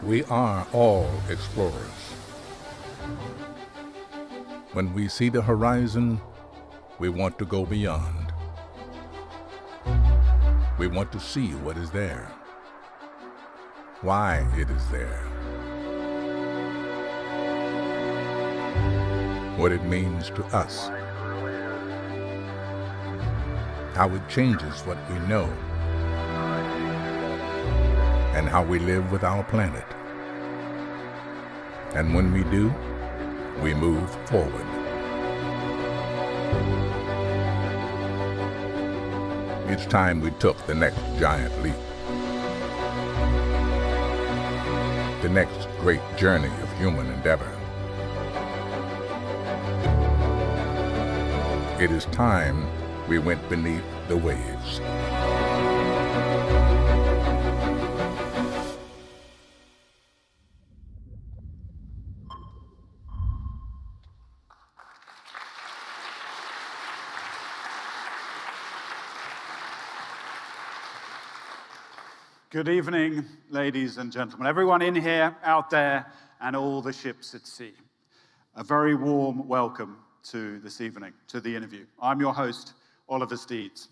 We are all explorers. When we see the horizon, we want to go beyond. We want to see what is there, why it is there, what it means to us, how it changes what we know, and how we live with our planet. And when we do, we move forward. It's time we took the next giant leap, the next great journey of human endeavor. It is time we went beneath the waves. Good evening, ladies and gentlemen, everyone in here, out there, and all the ships at sea. A very warm welcome to this evening, to the Innerview. I'm your host, Oliver Steeds.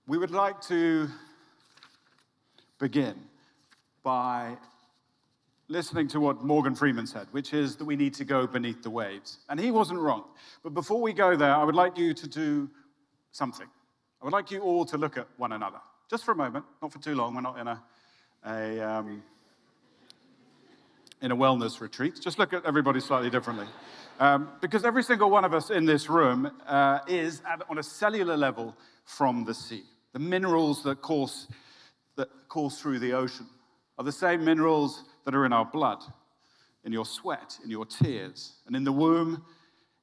We would like to begin by listening to what Morgan Freeman said, which is that we need to go beneath the waves. And he wasn't wrong. But before we go there, I would like you to do something. I would like you all to look at one another, just for a moment, not for too long. We're not in a wellness retreat. Just look at everybody slightly differently. Because every single one of us in this room is, on a cellular level, from the sea. The minerals that course through the ocean are the same minerals that are in our blood, in your sweat, in your tears. And in the womb,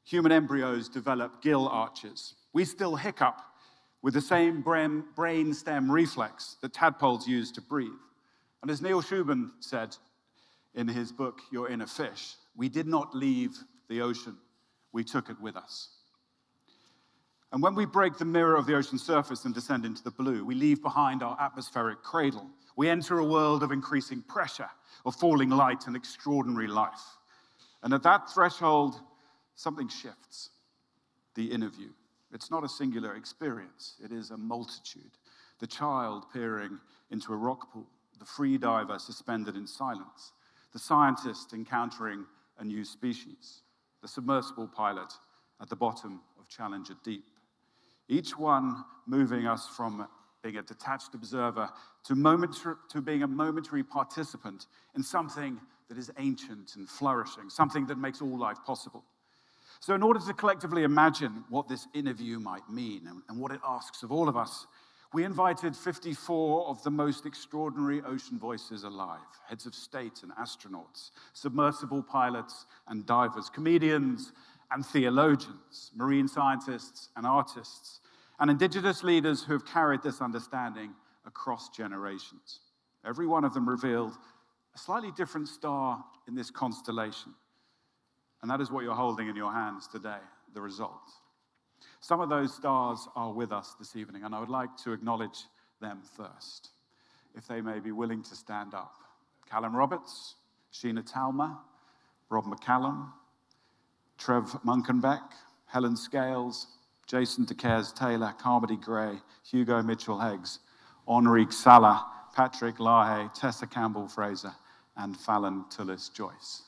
human embryos develop gill arches. We still hiccup with the same brain stem reflex that tadpoles use to breathe. And as Neil Shubin said in his book, Your Inner Fish, we did not leave the ocean, we took it with us. And when we break the mirror of the ocean surface and descend into the blue, we leave behind our atmospheric cradle. We enter a world of increasing pressure, of falling light and extraordinary life. And at that threshold, something shifts, the Innerview. It's not a singular experience, it is a multitude. The child peering into a rock pool, the free diver suspended in silence, the scientist encountering a new species, the submersible pilot at the bottom of Challenger Deep. Each one moving us from being a detached observer to being a momentary participant in something that is ancient and flourishing, something that makes all life possible. So in order to collectively imagine what this Innerview might mean and what it asks of all of us, we invited 54 of the most extraordinary ocean voices alive, heads of state and astronauts, submersible pilots and divers, comedians and theologians, marine scientists and artists, and indigenous leaders who have carried this understanding across generations. Every one of them revealed a slightly different star in this constellation. And that is what you're holding in your hands today, the result. Some of those stars are with us this evening, and I would like to acknowledge them first, if they may be willing to stand up. Callum Roberts, Sheena Talma, Rob McCallum, Trev Munkenbeck, Helen Scales, Jason DeCaires-Taylor, Carmody Gray, Hugo Mitchell-Heggs, Enrique Sala, Patrick Lahaye, Tessa Campbell-Fraser, and Fallon Tullis-Joyce.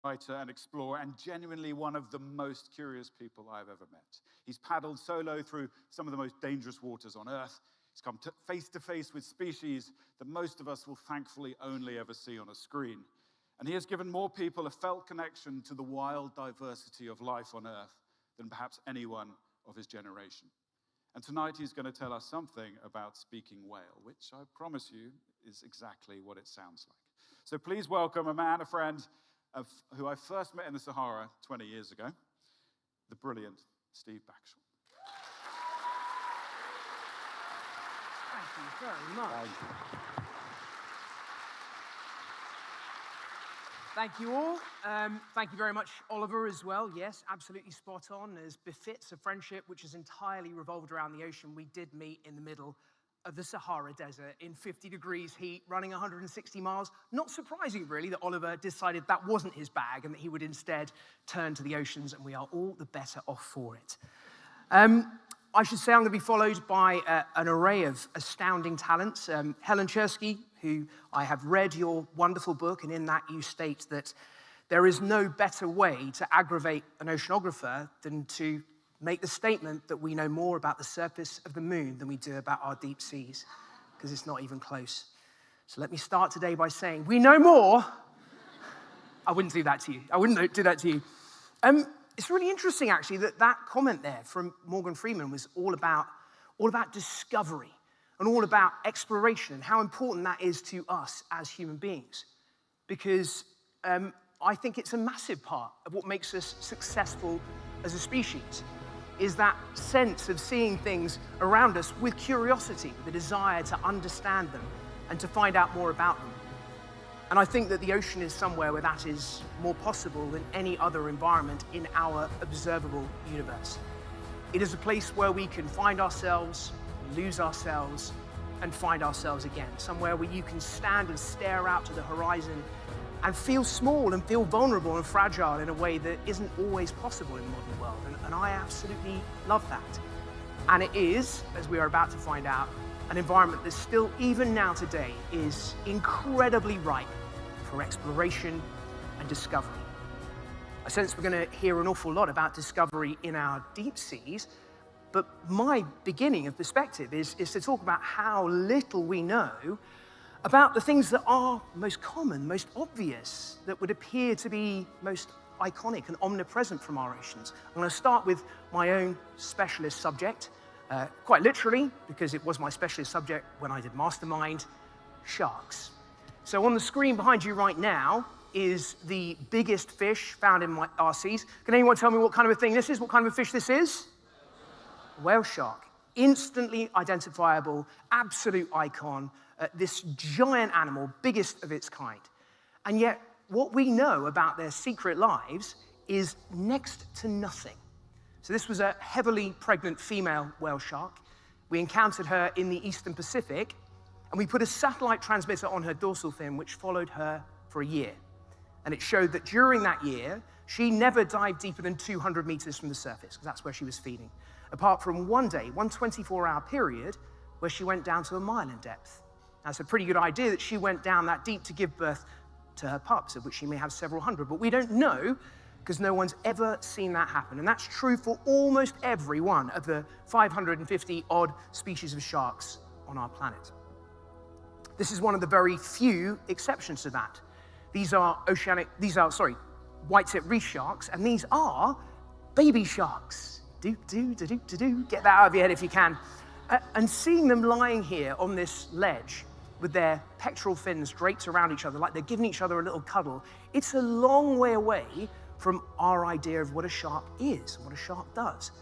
writer and explorer, and genuinely one of the most curious people I've ever met. He's paddled solo through some of the most dangerous waters on Earth. He's come face to face with species that most of us will thankfully only ever see on a screen. And he has given more people a felt connection to the wild diversity of life on Earth than perhaps anyone of his generation. And tonight he's going to tell us something about speaking whale, which I promise you is exactly what it sounds like. So please welcome a man, a friend, who I first met in the Sahara 20 years ago, the brilliant Steve Backshall. Thank you very much. Thank you all. Thank you very much, Oliver, as well. Yes, absolutely spot on, as befits a friendship which is entirely revolved around the ocean. We did meet in the middle of the Sahara Desert in 50 degrees heat, running 160 miles. Not surprising, really, that Oliver decided that wasn't his bag and that he would instead turn to the oceans, and we are all the better off for it. I should say I'm going to be followed by an array of astounding talents. Helen Czerski, who I have read your wonderful book, and in that you state that there is no better way to aggravate an oceanographer than to make the statement that we know more about the surface of the moon than we do about our deep seas, because it's not even close. So let me start today by saying, we know more. I wouldn't do that to you. I wouldn't do that to you. It's really interesting, actually, that comment there from Morgan Freeman was all about discovery and all about exploration and how important that is to us as human beings. Because I think it's a massive part of what makes us successful as a species, is that sense of seeing things around us with curiosity, the desire to understand them and to find out more about them. And I think that the ocean is somewhere where that is more possible than any other environment in our observable universe. It is a place where we can find ourselves, lose ourselves, and find ourselves again. Somewhere where you can stand and stare out to the horizon and feel small and feel vulnerable and fragile in a way that isn't always possible in the modern world. And I absolutely love that. And it is, as we are about to find out, an environment that still, even now today, is incredibly ripe for exploration and discovery. I sense we're going to hear an awful lot about discovery in our deep seas, but my beginning of perspective is to talk about how little we know about the things that are most common, most obvious, that would appear to be most iconic and omnipresent from our oceans. I'm going to start with my own specialist subject, quite literally, because it was my specialist subject when I did Mastermind, sharks. So on the screen behind you right now is the biggest fish found in our seas. Can anyone tell me what kind of a thing this is? What kind of a fish this is? Whale shark. Instantly identifiable, absolute icon, this giant animal, biggest of its kind. And yet, what we know about their secret lives is next to nothing. So this was a heavily pregnant female whale shark. We encountered her in the Eastern Pacific, and we put a satellite transmitter on her dorsal fin, which followed her for a year. And it showed that during that year, she never dived deeper than 200 meters from the surface, because that's where she was feeding, apart from one day, one 24-hour period, where she went down to a mile in depth. That's a pretty good idea that she went down that deep to give birth to her pups, of which she may have several hundred, but we don't know because no one's ever seen that happen. And that's true for almost every one of the 550-odd species of sharks on our planet. This is one of the very few exceptions to that. These are white-tip reef sharks, and these are baby sharks. Get that out of your head if you can. And seeing them lying here on this ledge with their pectoral fins draped around each other, like they're giving each other a little cuddle, it's a long way away from our idea of what a shark is, what a shark does.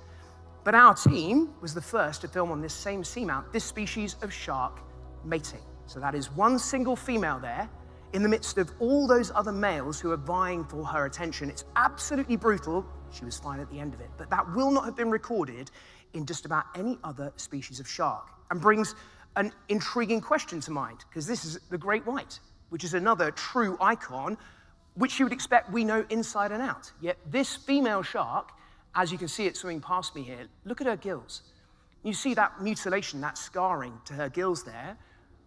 But our team was the first to film on this same seamount this species of shark mating. So that is one single female there in the midst of all those other males who are vying for her attention. It's absolutely brutal. She was fine at the end of it. But that will not have been recorded in just about any other species of shark, and brings an intriguing question to mind, because this is the great white, which is another true icon, which you would expect we know inside and out. Yet this female shark, as you can see it swimming past me here, look at her gills. You see that mutilation, that scarring to her gills there,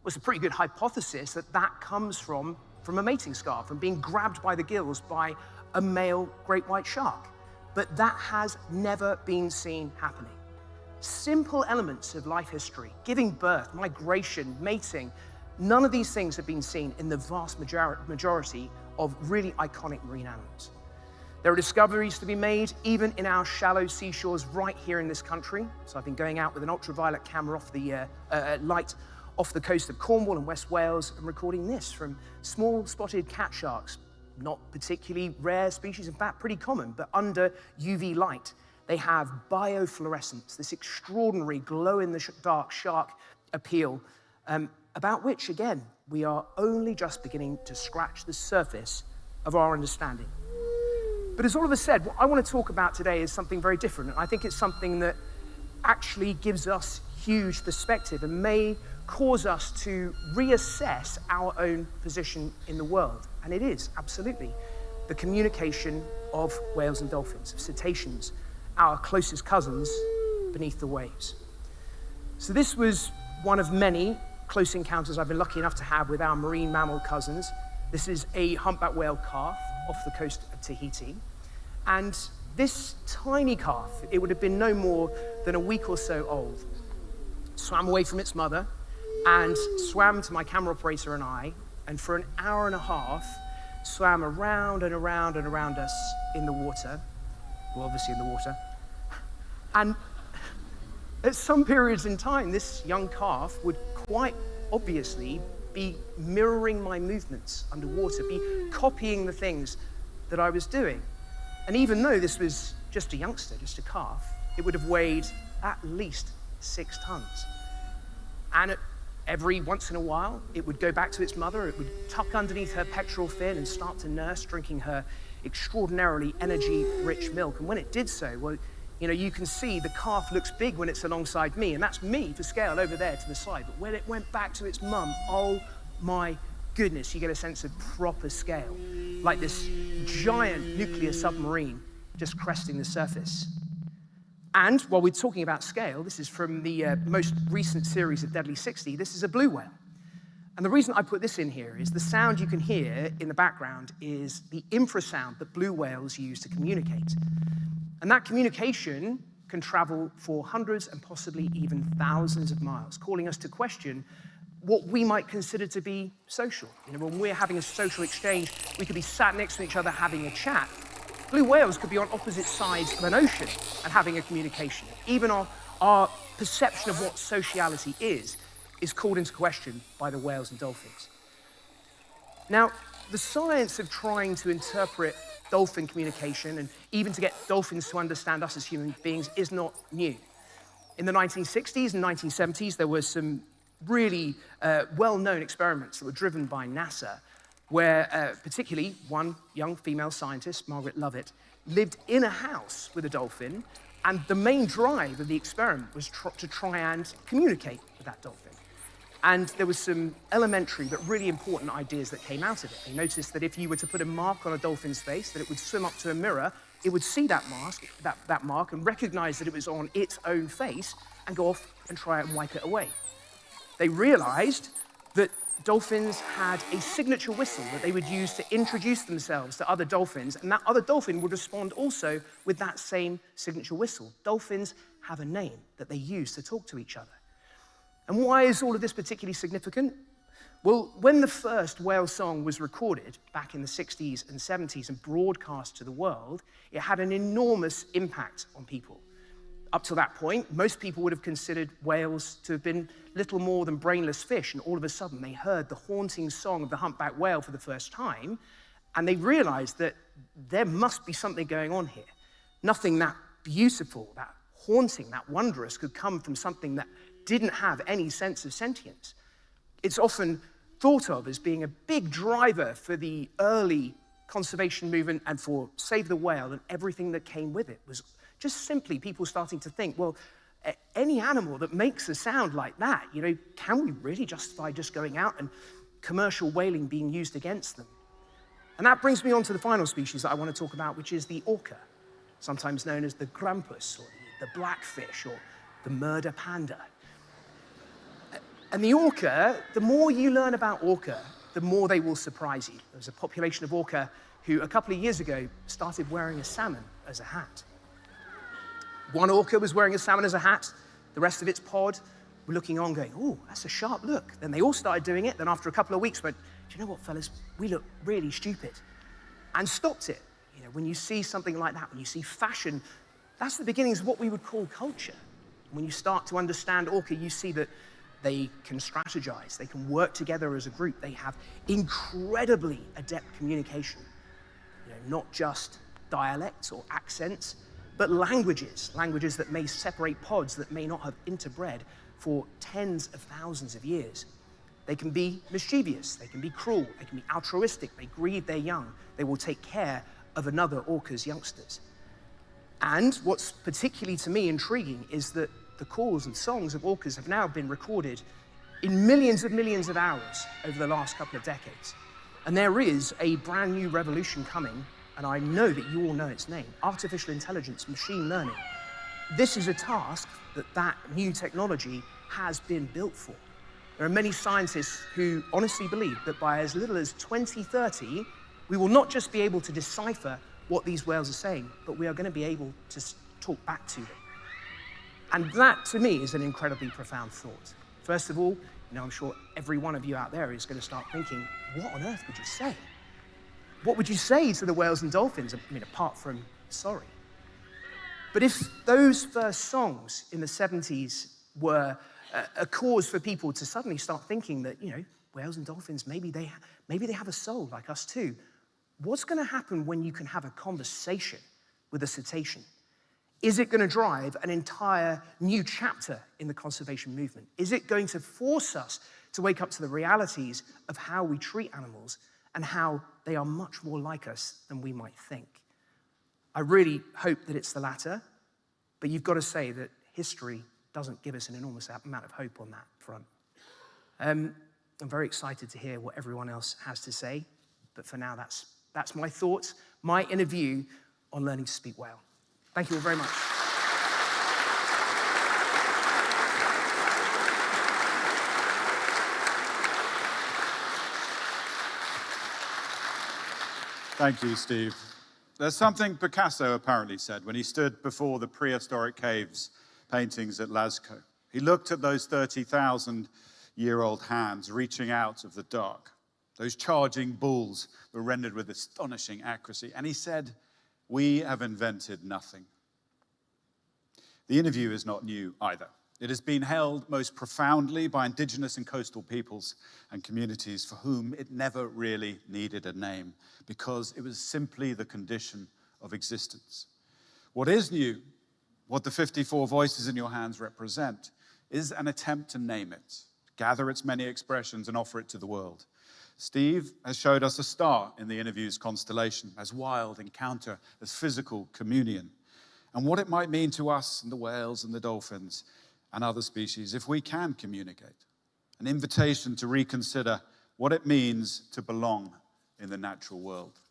was a pretty good hypothesis that that comes from a mating scar, from being grabbed by the gills by a male great white shark. But that has never been seen happening. Simple elements of life history, giving birth, migration, mating, none of these things have been seen in the vast majority of really iconic marine animals. There are discoveries to be made even in our shallow seashores right here in this country. So I've been going out with an ultraviolet camera off the light off the coast of Cornwall and West Wales and recording this from small spotted cat sharks, not particularly rare species, in fact pretty common, but under UV light. They have biofluorescence, this extraordinary glow-in-the-dark shark appeal, about which, again, we are only just beginning to scratch the surface of our understanding. But as Oliver said, what I want to talk about today is something very different. And I think it's something that actually gives us huge perspective and may cause us to reassess our own position in the world. And it is, absolutely, the communication of whales and dolphins, of cetaceans, our closest cousins beneath the waves. So this was one of many close encounters I've been lucky enough to have with our marine mammal cousins. This is a humpback whale calf off the coast of Tahiti. And this tiny calf, it would have been no more than a week or so old, swam away from its mother and swam to my camera operator and I, and for an hour and a half, swam around and around and around us in the water. Well, obviously in the water. And at some periods in time, this young calf would quite obviously be mirroring my movements underwater, be copying the things that I was doing. And even though this was just a youngster, just a calf, it would have weighed at least 6 tons. And every once in a while, it would go back to its mother, it would tuck underneath her pectoral fin and start to nurse, drinking her extraordinarily energy-rich milk. And when it did so, well, you know, you can see the calf looks big when it's alongside me, and that's me for scale over there to the side. But when it went back to its mum, oh my goodness, you get a sense of proper scale, like this giant nuclear submarine just cresting the surface. And while we're talking about scale, this is from the most recent series of Deadly 60, this is a blue whale. And the reason I put this in here is the sound you can hear in the background is the infrasound that blue whales use to communicate. And that communication can travel for hundreds and possibly even thousands of miles, calling us to question what we might consider to be social. You know, when we're having a social exchange, we could be sat next to each other having a chat. Blue whales could be on opposite sides of an ocean and having a communication. Even our perception of what sociality is called into question by the whales and dolphins. Now, the science of trying to interpret dolphin communication and even to get dolphins to understand us as human beings is not new. In the 1960s and 1970s, there were some really well-known experiments that were driven by NASA, where particularly one young female scientist, Margaret Lovett, lived in a house with a dolphin, and the main drive of the experiment was to try and communicate with that dolphin. And there was some elementary but really important ideas that came out of it. They noticed that if you were to put a mark on a dolphin's face, that it would swim up to a mirror, it would see that mark and recognize that it was on its own face and go off and try and wipe it away. They realized that dolphins had a signature whistle that they would use to introduce themselves to other dolphins, and that other dolphin would respond also with that same signature whistle. Dolphins have a name that they use to talk to each other. And why is all of this particularly significant? Well, when the first whale song was recorded back in the 60s and 70s and broadcast to the world, it had an enormous impact on people. Up to that point, most people would have considered whales to have been little more than brainless fish, and all of a sudden they heard the haunting song of the humpback whale for the first time, and they realized that there must be something going on here. Nothing that beautiful, that haunting, that wondrous could come from something that didn't have any sense of sentience. It's often thought of as being a big driver for the early conservation movement and for Save the Whale, and everything that came with it was just simply people starting to think, well, any animal that makes a sound like that, you know, can we really justify just going out and commercial whaling being used against them? And that brings me on to the final species that I want to talk about, which is the orca, sometimes known as the grampus, or the blackfish, or the murder panda. And the orca, the more you learn about orca, the more they will surprise you. There's a population of orca who a couple of years ago started wearing a salmon as a hat. One orca was wearing a salmon as a hat. The rest of its pod were looking on going, oh, that's a sharp look. Then they all started doing it. Then after a couple of weeks went, do you know what, fellas? We look really stupid. And stopped it. You know, when you see something like that, when you see fashion, that's the beginnings of what we would call culture. When you start to understand orca, you see that they can strategize, they can work together as a group, they have incredibly adept communication. You know, not just dialects or accents, but languages that may separate pods that may not have interbred for tens of thousands of years. They can be mischievous, they can be cruel, they can be altruistic, they grieve their young, they will take care of another orca's youngsters. And what's particularly to me intriguing is that the calls and songs of orcas have now been recorded in millions of hours over the last couple of decades. And there is a brand new revolution coming, and I know that you all know its name, artificial intelligence, machine learning. This is a task that new technology has been built for. There are many scientists who honestly believe that by as little as 2030, we will not just be able to decipher what these whales are saying, but we are going to be able to talk back to them. And that, to me, is an incredibly profound thought. First of all, you know, I'm sure every one of you out there is going to start thinking, what on earth would you say? What would you say to the whales and dolphins? I mean, apart from sorry. But if those first songs in the 70s were a cause for people to suddenly start thinking that, you know, whales and dolphins, maybe they have a soul like us too, what's going to happen when you can have a conversation with a cetacean? Is it going to drive an entire new chapter in the conservation movement? Is it going to force us to wake up to the realities of how we treat animals and how they are much more like us than we might think? I really hope that it's the latter, but you've got to say that history doesn't give us an enormous amount of hope on that front. I'm very excited to hear what everyone else has to say, but for now, that's my thoughts, my inner view on learning to speak whale. Thank you all very much. Thank you, Steve. There's something Picasso apparently said when he stood before the prehistoric caves paintings at Lascaux. He looked at those 30,000-year-old hands reaching out of the dark. Those charging bulls were rendered with astonishing accuracy. And he said, "We have invented nothing." The Innerview is not new either. It has been held most profoundly by indigenous and coastal peoples and communities for whom it never really needed a name because it was simply the condition of existence. What is new, what the 54 voices in your hands represent, is an attempt to name it, gather its many expressions and offer it to the world. Steve has showed us a star in the Innerview's constellation, as wild encounter, as physical communion, and what it might mean to us and the whales and the dolphins and other species if we can communicate. An invitation to reconsider what it means to belong in the natural world.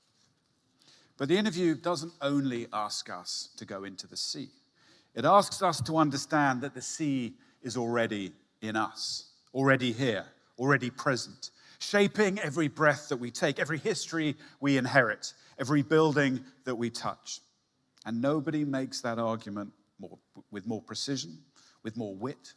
But the Innerview doesn't only ask us to go into the sea. It asks us to understand that the sea is already in us, already here, already present, shaping every breath that we take, every history we inherit, every building that we touch. And nobody makes that argument with more precision, with more wit,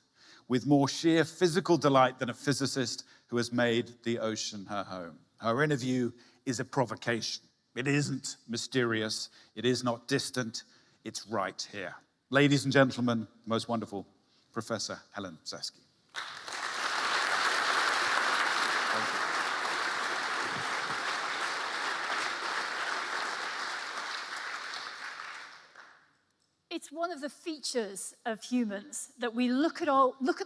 with more sheer physical delight than a physicist who has made the ocean her home. Her Innerview is a provocation. It isn't mysterious. It is not distant. It's right here. Ladies and gentlemen, the most wonderful Professor Helen Czerski. It's one of the features of humans that we look at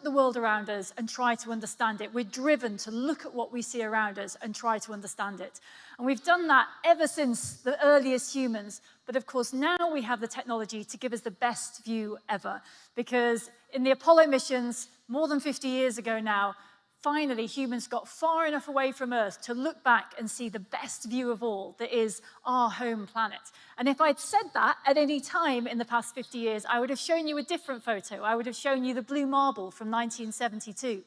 the world around us and try to understand it. We're driven to look at what we see around us and try to understand it. And we've done that ever since the earliest humans. But of course, now we have the technology to give us the best view ever. Because in the Apollo missions, more than 50 years ago now, finally, humans got far enough away from Earth to look back and see the best view of all, that is our home planet. And if I'd said that at any time in the past 50 years, I would have shown you a different photo. I would have shown you the blue marble from 1972.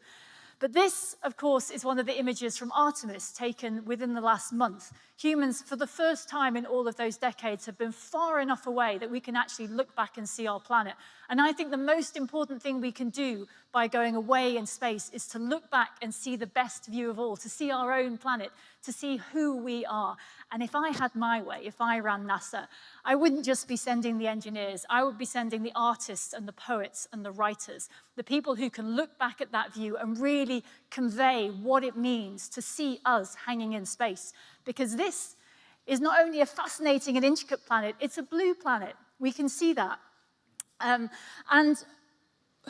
But this, of course, is one of the images from Artemis taken within the last month. humans, for the first time in all of those decades, have been far enough away that we can actually look back and see our planet. And I think the most important thing we can do by going away in space is to look back and see the best view of all, to see our own planet, to see who we are. And if I had my way, if I ran NASA, I wouldn't just be sending the engineers, I would be sending the artists and the poets and the writers, the people who can look back at that view and really convey what it means to see us hanging in space. Because this is not only a fascinating and intricate planet, it's a blue planet. We can see that. And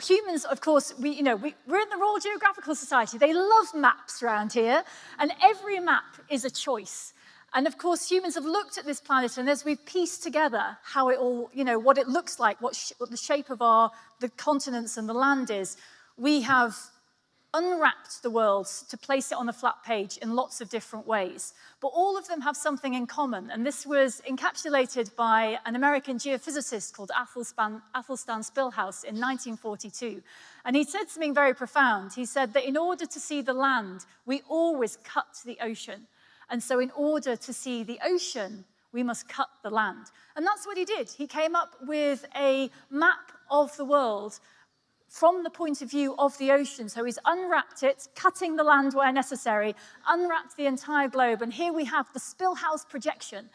humans, of course, we're in the Royal Geographical Society. They love maps around here, and every map is a choice. And of course, humans have looked at this planet, and as we've pieced together how it all, what it looks like, what the shape of the continents and the land is, we have unwrapped the world to place it on a flat page in lots of different ways. But all of them have something in common, and this was encapsulated by an American geophysicist called Athelstan Spilhaus in 1942. And he said something very profound. He said that in order to see the land, we always cut the ocean. And so in order to see the ocean, we must cut the land. And that's what he did. He came up with a map of the world from the point of view of the ocean. So he's unwrapped it, cutting the land where necessary, unwrapped the entire globe, and here we have the Spilhaus projection.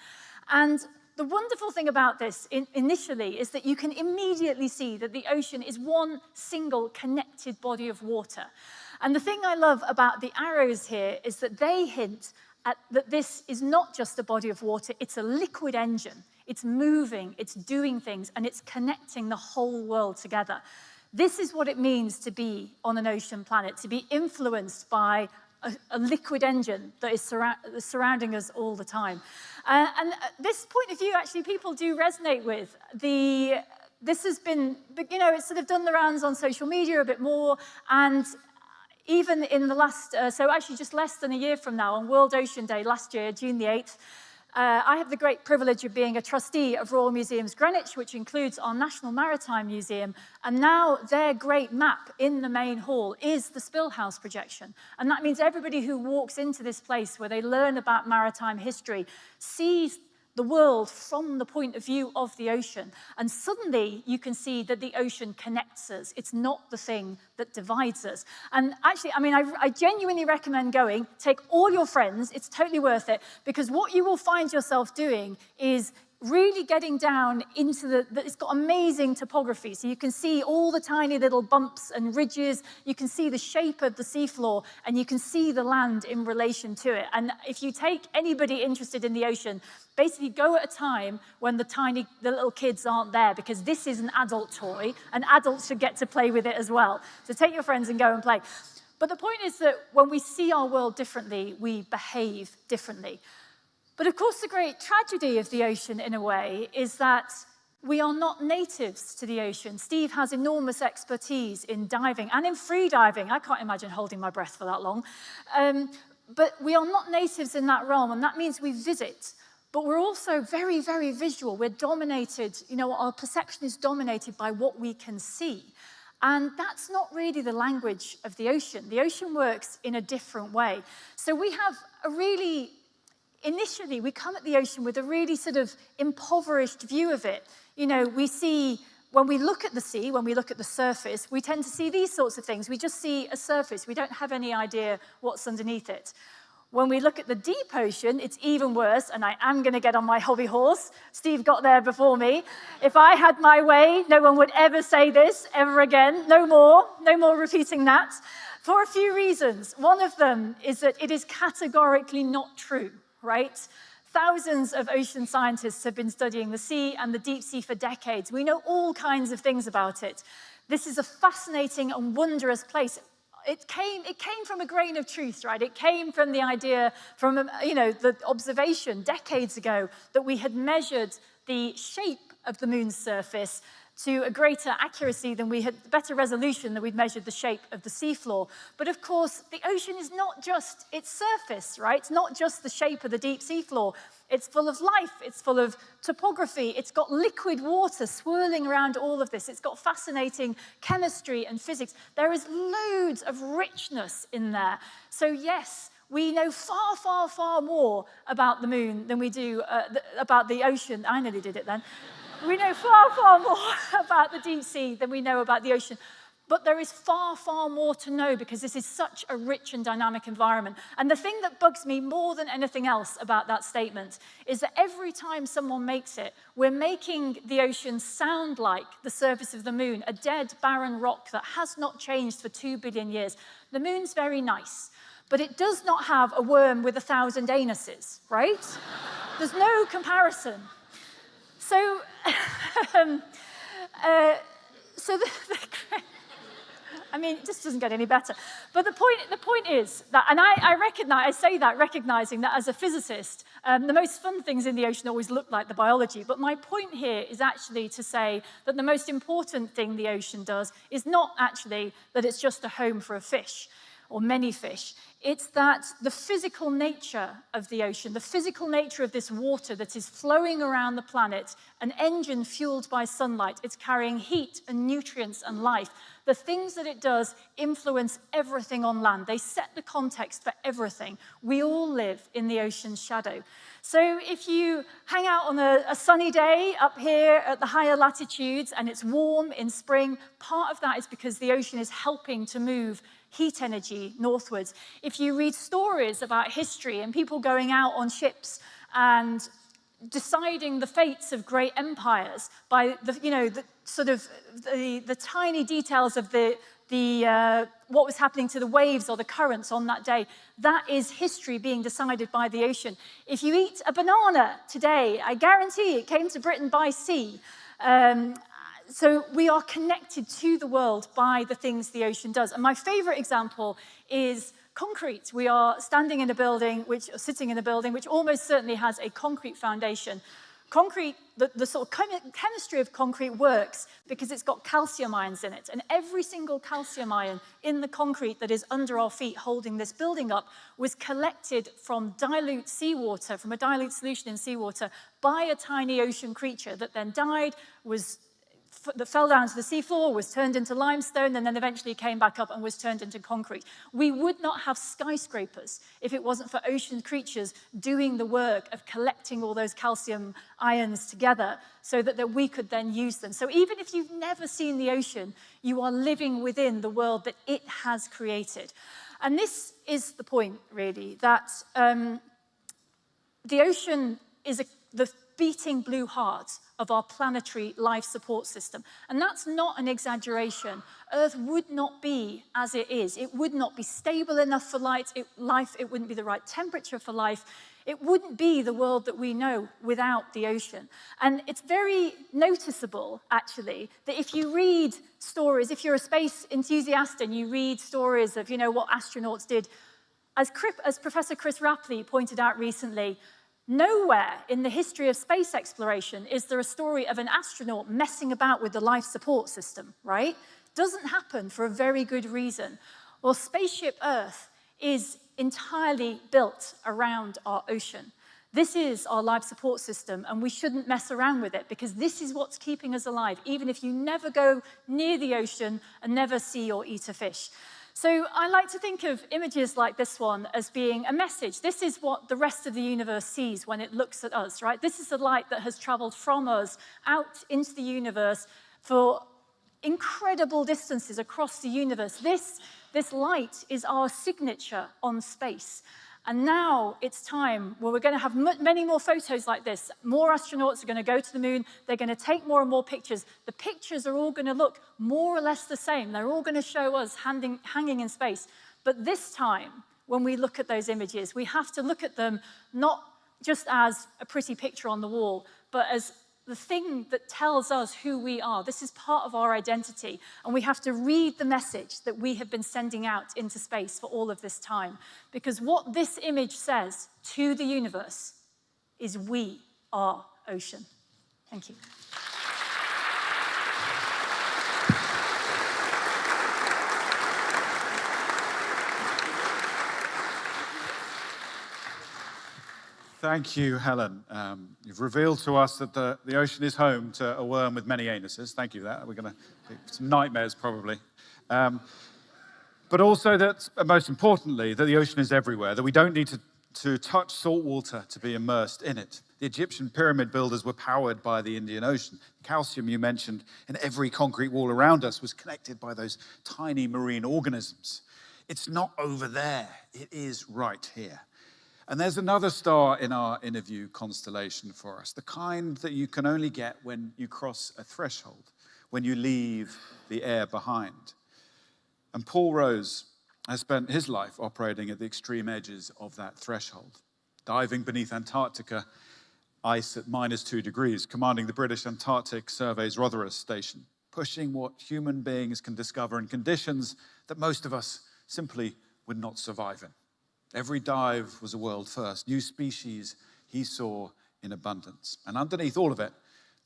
And the wonderful thing about this initially is that you can immediately see that the ocean is one single connected body of water. And the thing I love about the arrows here is that they hint at that this is not just a body of water, it's a liquid engine. It's moving, it's doing things, and it's connecting the whole world together. This is what it means to be on an ocean planet, to be influenced by a liquid engine that is surrounding us all the time. And this point of view, actually, people do resonate with. This has been, it's sort of done the rounds on social media a bit more, and even in the last, so actually just less than a year from now, on World Ocean Day last year, June the 8th, I have the great privilege of being a trustee of Royal Museums Greenwich, which includes our National Maritime Museum, and now their great map in the main hall is the Spilhaus projection. And that means everybody who walks into this place where they learn about maritime history sees the world from the point of view of the ocean. And suddenly you can see that the ocean connects us. It's not the thing that divides us. And actually, I genuinely recommend going. Take all your friends. It's totally worth it, because what you will find yourself doing is really getting down into it's got amazing topography. So you can see all the tiny little bumps and ridges. You can see the shape of the seafloor, and you can see the land in relation to it. And if you take anybody interested in the ocean, basically go at a time when the little kids aren't there, because this is an adult toy, and adults should get to play with it as well. So take your friends and go and play. But the point is that when we see our world differently, we behave differently. But of course, the great tragedy of the ocean, in a way, is that we are not natives to the ocean. Steve has enormous expertise in diving and in free diving. I can't imagine holding my breath for that long. But we are not natives in that realm, and that means we visit. But we're also very, very visual. We're dominated, our perception is dominated by what we can see. And that's not really the language of the ocean. The ocean works in a different way. So we have initially, we come at the ocean with a really sort of impoverished view of it. We see, when we look at the sea, when we look at the surface, we tend to see these sorts of things. We just see a surface. We don't have any idea what's underneath it. When we look at the deep ocean, it's even worse, and I am going to get on my hobby horse. Steve got there before me. If I had my way, no one would ever say this ever again. No more repeating that, for a few reasons. One of them is that it is categorically not true. Right? Thousands of ocean scientists have been studying the sea and the deep sea for decades. We know all kinds of things about it. This is a fascinating and wondrous place. It came from a grain of truth, right? It came from the idea, from the observation decades ago that we had measured the shape of the moon's surface to a greater accuracy than we had, better resolution than we'd measured the shape of the seafloor. But of course, the ocean is not just its surface, right? It's not just the shape of the deep seafloor. It's full of life, it's full of topography, it's got liquid water swirling around all of this, it's got fascinating chemistry and physics. There is loads of richness in there. So yes, we know far, far, far more about the moon than we do about the ocean. I nearly did it then. We know far, far more about the deep sea than we know about the ocean. But there is far, far more to know because this is such a rich and dynamic environment. And the thing that bugs me more than anything else about that statement is that every time someone makes it, we're making the ocean sound like the surface of the moon, a dead, barren rock that has not changed for 2 billion years. The moon's very nice, but it does not have a worm with 1,000 anuses, right? There's no comparison. So, I mean, it just doesn't get any better. But the point is that, and I say that recognizing that as a physicist, the most fun things in the ocean always look like the biology. But my point here is actually to say that the most important thing the ocean does is not actually that it's just a home for a fish or many fish. It's that the physical nature of the ocean, the physical nature of this water that is flowing around the planet, an engine fueled by sunlight, it's carrying heat and nutrients and life. The things that it does influence everything on land. They set the context for everything. We all live in the ocean's shadow. So if you hang out on a sunny day up here at the higher latitudes and it's warm in spring, part of that is because the ocean is helping to move heat energy northwards. If you read stories about history and people going out on ships and deciding the fates of great empires by the tiny details of what was happening to the waves or the currents on that day, that is history being decided by the ocean. If you eat a banana today, I guarantee it came to Britain by sea. So we are connected to the world by the things the ocean does. And my favorite example is concrete. We are sitting in a building which almost certainly has a concrete foundation. Concrete, the sort of chemistry of concrete works because it's got calcium ions in it. And every single calcium ion in the concrete that is under our feet holding this building up was collected from dilute seawater, from a dilute solution in seawater, by a tiny ocean creature that then died, that fell down to the seafloor, was turned into limestone, and then eventually came back up and was turned into concrete. We would not have skyscrapers if it wasn't for ocean creatures doing the work of collecting all those calcium ions together so that we could then use them. So even if you've never seen the ocean, you are living within the world that it has created. And this is the point, really, that the ocean is the beating blue heart of our planetary life support system. And that's not an exaggeration. Earth would not be as it is. It would not be stable enough for life. It wouldn't be the right temperature for life. It wouldn't be the world that we know without the ocean. And it's very noticeable, actually, that if you read stories, if you're a space enthusiast and you read stories of, what astronauts did, as Professor Chris Rapley pointed out recently, nowhere in the history of space exploration is there a story of an astronaut messing about with the life support system, right? Doesn't happen for a very good reason. Well, Spaceship Earth is entirely built around our ocean. This is our life support system, and we shouldn't mess around with it because this is what's keeping us alive, even if you never go near the ocean and never see or eat a fish. So I like to think of images like this one as being a message. This is what the rest of the universe sees when it looks at us, right? This is the light that has traveled from us out into the universe for incredible distances across the universe. This light is our signature on space. And now it's time where we're going to have many more photos like this. More astronauts are going to go to the moon. They're going to take more and more pictures. The pictures are all going to look more or less the same. They're all going to show us hanging in space. But this time, when we look at those images, we have to look at them not just as a pretty picture on the wall, but as the thing that tells us who we are. This is part of our identity, and we have to read the message that we have been sending out into space for all of this time. Because what this image says to the universe is we are ocean. Thank you. Thank you, Helen. You've revealed to us that the ocean is home to a worm with many anuses. Thank you for that. We're going to some nightmares, probably. But But also that, most importantly, that the ocean is everywhere, that we don't need to touch salt water to be immersed in it. The Egyptian pyramid builders were powered by the Indian Ocean. Calcium, you mentioned, in every concrete wall around us was connected by those tiny marine organisms. It's not over there, it is right here. And there's another star in our Innerview constellation for us, the kind that you can only get when you cross a threshold, when you leave the air behind. And Paul Rose has spent his life operating at the extreme edges of that threshold, diving beneath Antarctica ice at -2 degrees, commanding the British Antarctic Survey's Rotherham station, pushing what human beings can discover in conditions that most of us simply would not survive in. Every dive was a world first, new species he saw in abundance. And underneath all of it,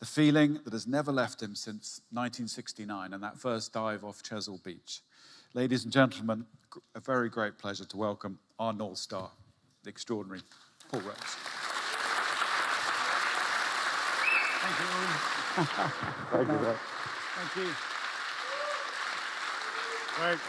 the feeling that has never left him since 1969 and that first dive off Chesil Beach. Ladies and gentlemen, a very great pleasure to welcome our North Star, the extraordinary Paul Rose. Thank you, Ollie. Thank you, Rob. Thank you. Great.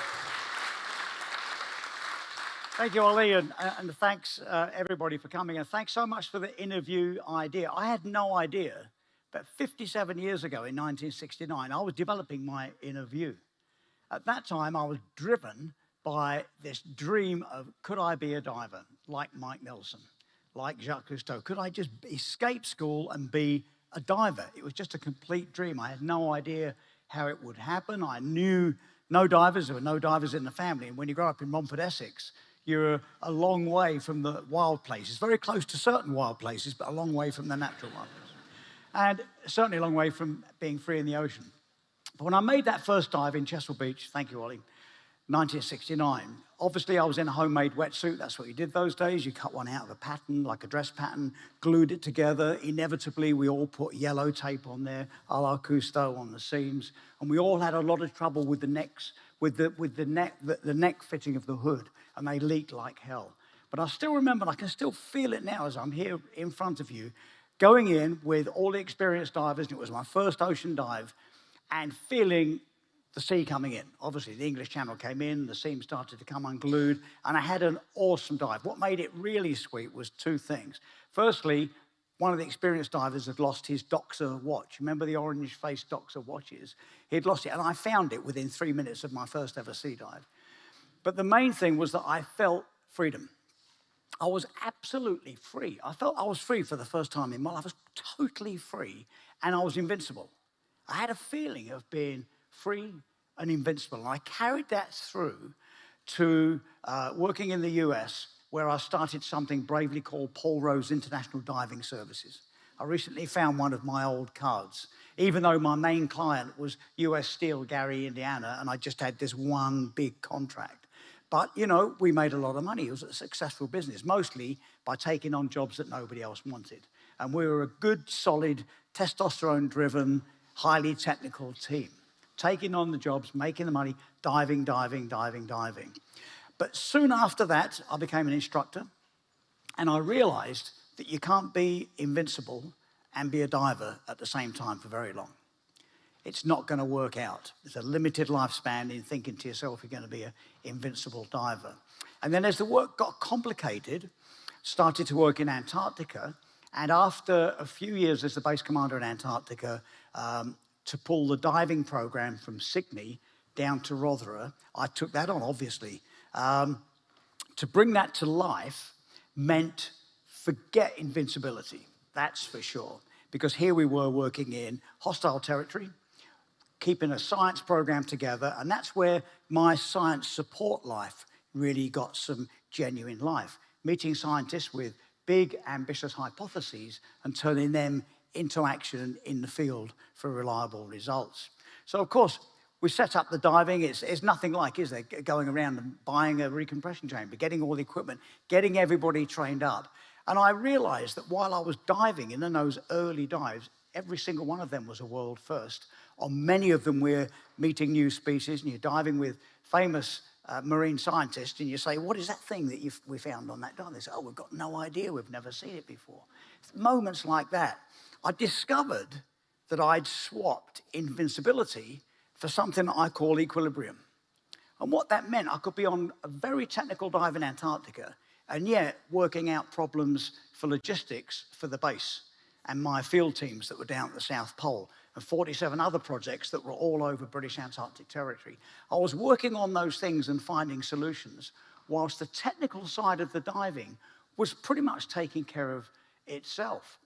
Thank you, Ollie, and thanks, everybody, for coming. And thanks so much for the Innerview idea. I had no idea, but 57 years ago in 1969, I was developing my Innerview. At that time, I was driven by this dream of, could I be a diver like Mike Nelson, like Jacques Cousteau? Could I just escape school and be a diver? It was just a complete dream. I had no idea how it would happen. I knew no divers. There were no divers in the family. And when you grow up in Romford, Essex, you're a long way from the wild places, very close to certain wild places, but a long way from the natural ones. And certainly a long way from being free in the ocean. But when I made that first dive in Chesil Beach, thank you, Ollie, 1969, obviously I was in a homemade wetsuit. That's what you did those days. You cut one out of a pattern, like a dress pattern, glued it together. Inevitably, we all put yellow tape on there, a la Cousteau on the seams. And we all had a lot of trouble with the necks, with the neck fitting of the hood, and they leaked like hell. But I still remember, and I can still feel it now as I'm here in front of you, going in with all the experienced divers, and it was my first ocean dive, and feeling the sea coming in. Obviously, the English Channel came in, the seams started to come unglued, and I had an awesome dive. What made it really sweet was two things. Firstly, one of the experienced divers had lost his Doxer watch. Remember the orange-faced Doxer watches? He'd lost it, and I found it within 3 minutes of my first ever sea dive. But the main thing was that I felt freedom. I was absolutely free. I felt I was free for the first time in my life. I was totally free, and I was invincible. I had a feeling of being free and invincible, and I carried that through to working in the US, where I started something bravely called Paul Rose International Diving Services. I recently found one of my old cards, even though my main client was US Steel, Gary, Indiana, and I just had this one big contract. But, you know, we made a lot of money. It was a successful business, mostly by taking on jobs that nobody else wanted. And we were a good, solid, testosterone-driven, highly technical team, taking on the jobs, making the money, diving. But soon after that, I became an instructor, and I realized that you can't be invincible and be a diver at the same time for very long. It's not going to work out. There's a limited lifespan in thinking to yourself you're going to be an invincible diver. And then as the work got complicated, started to work in Antarctica, and after a few years as the base commander in Antarctica, to pull the diving program from Sydney down to Rotherham, I took that on, obviously. To bring that to life meant forget invincibility, that's for sure. Because here we were working in hostile territory, keeping a science program together, and that's where my science support life really got some genuine life. Meeting scientists with big, ambitious hypotheses and turning them into action in the field for reliable results. So, of course, we set up the diving. It's nothing like, is there, going around and buying a recompression chamber, getting all the equipment, getting everybody trained up. And I realized that while I was diving in those early dives, every single one of them was a world first. On many of them, we're meeting new species, and you're diving with famous marine scientists, and you say, what is that thing that we found on that dive? They say, oh, we've got no idea, we've never seen it before. Moments like that, I discovered that I'd swapped invincibility for something I call equilibrium. And what that meant, I could be on a very technical dive in Antarctica and yet working out problems for logistics for the base and my field teams that were down at the South Pole and 47 other projects that were all over British Antarctic territory. I was working on those things and finding solutions, whilst the technical side of the diving was pretty much taking care of itself.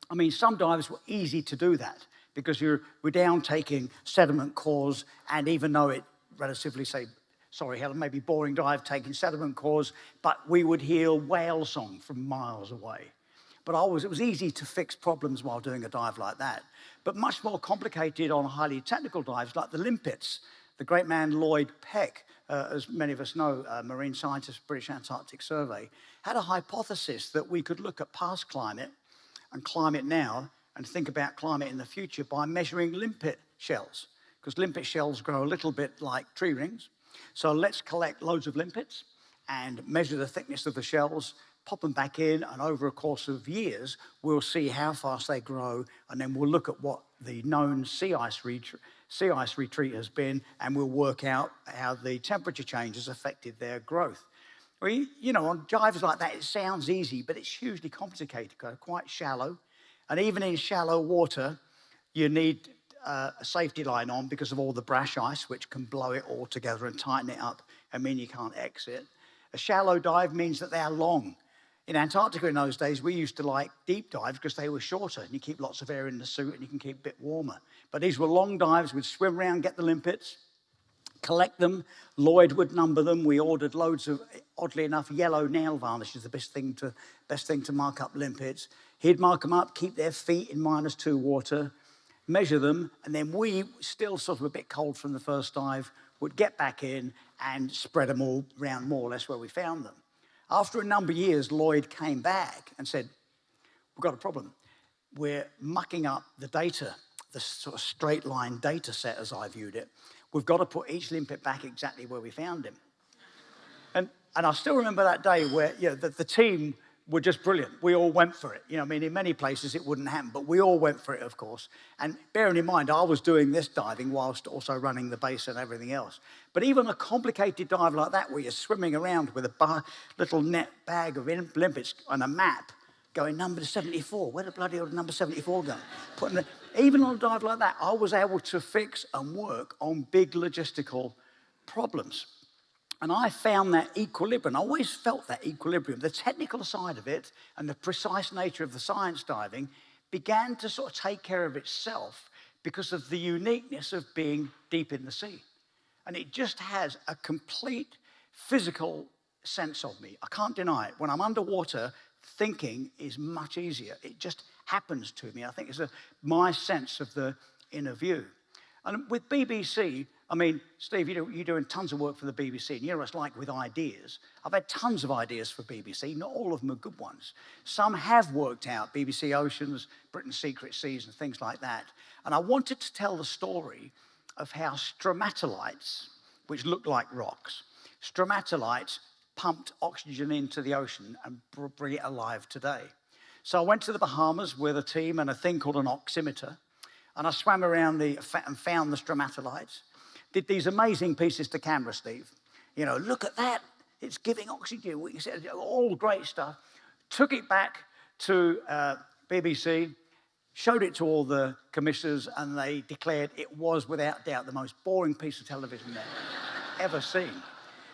I mean, some dives were easy to do that because we're down taking sediment cores, and even though it relatively, say, sorry, Helen, maybe boring dive taking sediment cores, but we would hear whale song from miles away. But it was easy to fix problems while doing a dive like that. But much more complicated on highly technical dives like the limpets. The great man Lloyd Peck, as many of us know, marine scientist, British Antarctic Survey, had a hypothesis that we could look at past climate and climate now and think about climate in the future by measuring limpet shells, because limpet shells grow a little bit like tree rings. So let's collect loads of limpets and measure the thickness of the shells, pop them back in, and over a course of years, we'll see how fast they grow, and then we'll look at what the known sea ice retreat has been, and we'll work out how the temperature change has affected their growth. Well, you know, on dives like that, it sounds easy, but it's hugely complicated, quite shallow. And even in shallow water, you need a safety line on because of all the brash ice, which can blow it all together and tighten it up and mean you can't exit. A shallow dive means that they are long. In Antarctica in those days, we used to like deep dives because they were shorter and you keep lots of air in the suit and you can keep a bit warmer. But these were long dives. We'd swim around, get the limpets, collect them. Lloyd would number them. We ordered loads of, oddly enough, yellow nail varnish is the best thing to mark up limpets. He'd mark them up, keep their feet in -2 water, measure them, and then we, still sort of a bit cold from the first dive, would get back in and spread them all around more or less where we found them. After a number of years, Lloyd came back and said, we've got a problem. We're mucking up the data, the sort of straight line data set as I viewed it. We've got to put each limpet back exactly where we found him. And I still remember that day where, you know, the team were just brilliant. We all went for it. You know, I mean, in many places it wouldn't happen, but we all went for it, of course. And bearing in mind, I was doing this diving whilst also running the base and everything else. But even a complicated dive like that, where you're swimming around with a little net bag of limpets and a map, going number 74. Where the bloody hell did number 74 go? Even on a dive like that, I was able to fix and work on big logistical problems. And I found that equilibrium. I always felt that equilibrium. The technical side of it and the precise nature of the science diving began to sort of take care of itself because of the uniqueness of being deep in the sea. And it just has a complete physical sense of me. I can't deny it. When I'm underwater, thinking is much easier. It just happens to me. I think it's my sense of the inner view. And with BBC, I mean, Steve, you're doing tons of work for the BBC, and you know what it's like with ideas. I've had tons of ideas for BBC. Not all of them are good ones. Some have worked out, BBC Oceans, Britain's Secret Seas, and things like that. And I wanted to tell the story of how stromatolites, which look like rocks, stromatolites pumped oxygen into the ocean and bring it alive today. So I went to the Bahamas with a team and a thing called an oximeter, and I swam around and found the stromatolites. Did these amazing pieces to camera, Steve. You know, look at that. It's giving oxygen. We said all great stuff. Took it back to BBC, showed it to all the commissioners, and they declared it was, without doubt, the most boring piece of television they've ever seen.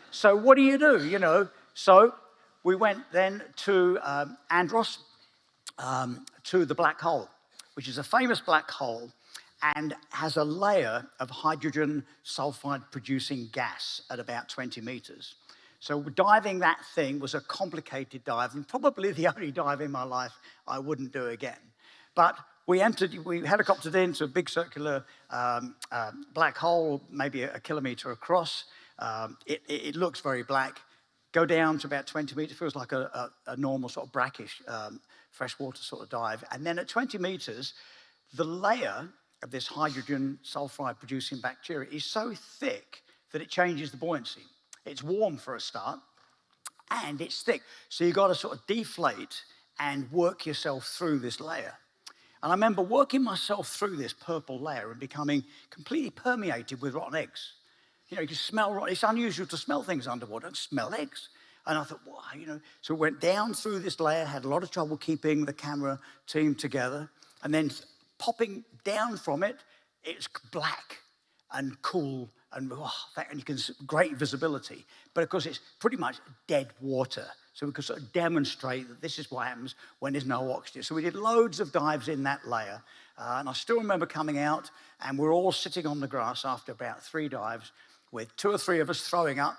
So what do, you know? So we went then to Andros, to the black hole, which is a famous black hole and has a layer of hydrogen sulfide producing gas at about 20 meters. So diving that thing was a complicated dive, and probably the only dive in my life I wouldn't do again. But we helicoptered into a big circular black hole, maybe a kilometer across. It looks very black. Go down to about 20 meters, feels like a normal sort of brackish freshwater sort of dive. And then at 20 meters, the layer of this hydrogen sulfide producing bacteria is so thick that it changes the buoyancy. It's warm for a start, and it's thick. So you've got to sort of deflate and work yourself through this layer. And I remember working myself through this purple layer and becoming completely permeated with rotten eggs. You know, you can smell, it's unusual to smell things underwater, and smell eggs. And I thought, wow, you know, so we went down through this layer, had a lot of trouble keeping the camera team together, and then popping down from it, it's black and cool, and you can great visibility. But of course, it's pretty much dead water. So we could sort of demonstrate that this is what happens when there's no oxygen. So we did loads of dives in that layer. And I still remember coming out, and we're all sitting on the grass after about 3 dives, with 2 or 3 of us throwing up.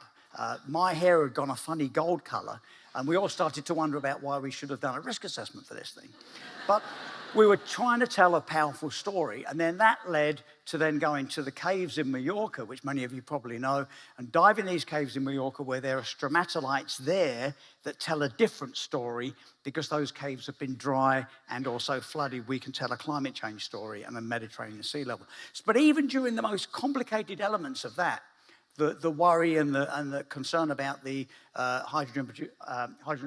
My hair had gone a funny gold color, and we all started to wonder about why we should have done a risk assessment for this thing. But we were trying to tell a powerful story, and then that led to then going to the caves in Mallorca, which many of you probably know, and dive in these caves in Mallorca where there are stromatolites there that tell a different story. Because those caves have been dry and also flooded, we can tell a climate change story and a Mediterranean sea level. But even during the most complicated elements of that, the worry and the concern about the hydrogen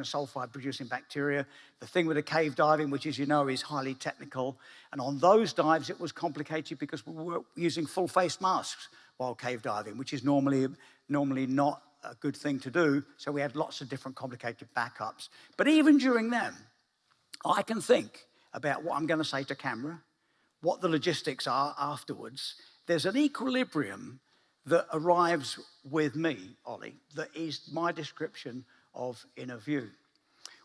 sulfide producing bacteria, the thing with the cave diving, which, as you know, is highly technical. And on those dives, it was complicated because we were using full face masks while cave diving, which is normally not a good thing to do. So we had lots of different complicated backups. But even during them, I can think about what I'm going to say to camera, what the logistics are afterwards. There's an equilibrium that arrives with me, Ollie, that is my description of Innerview.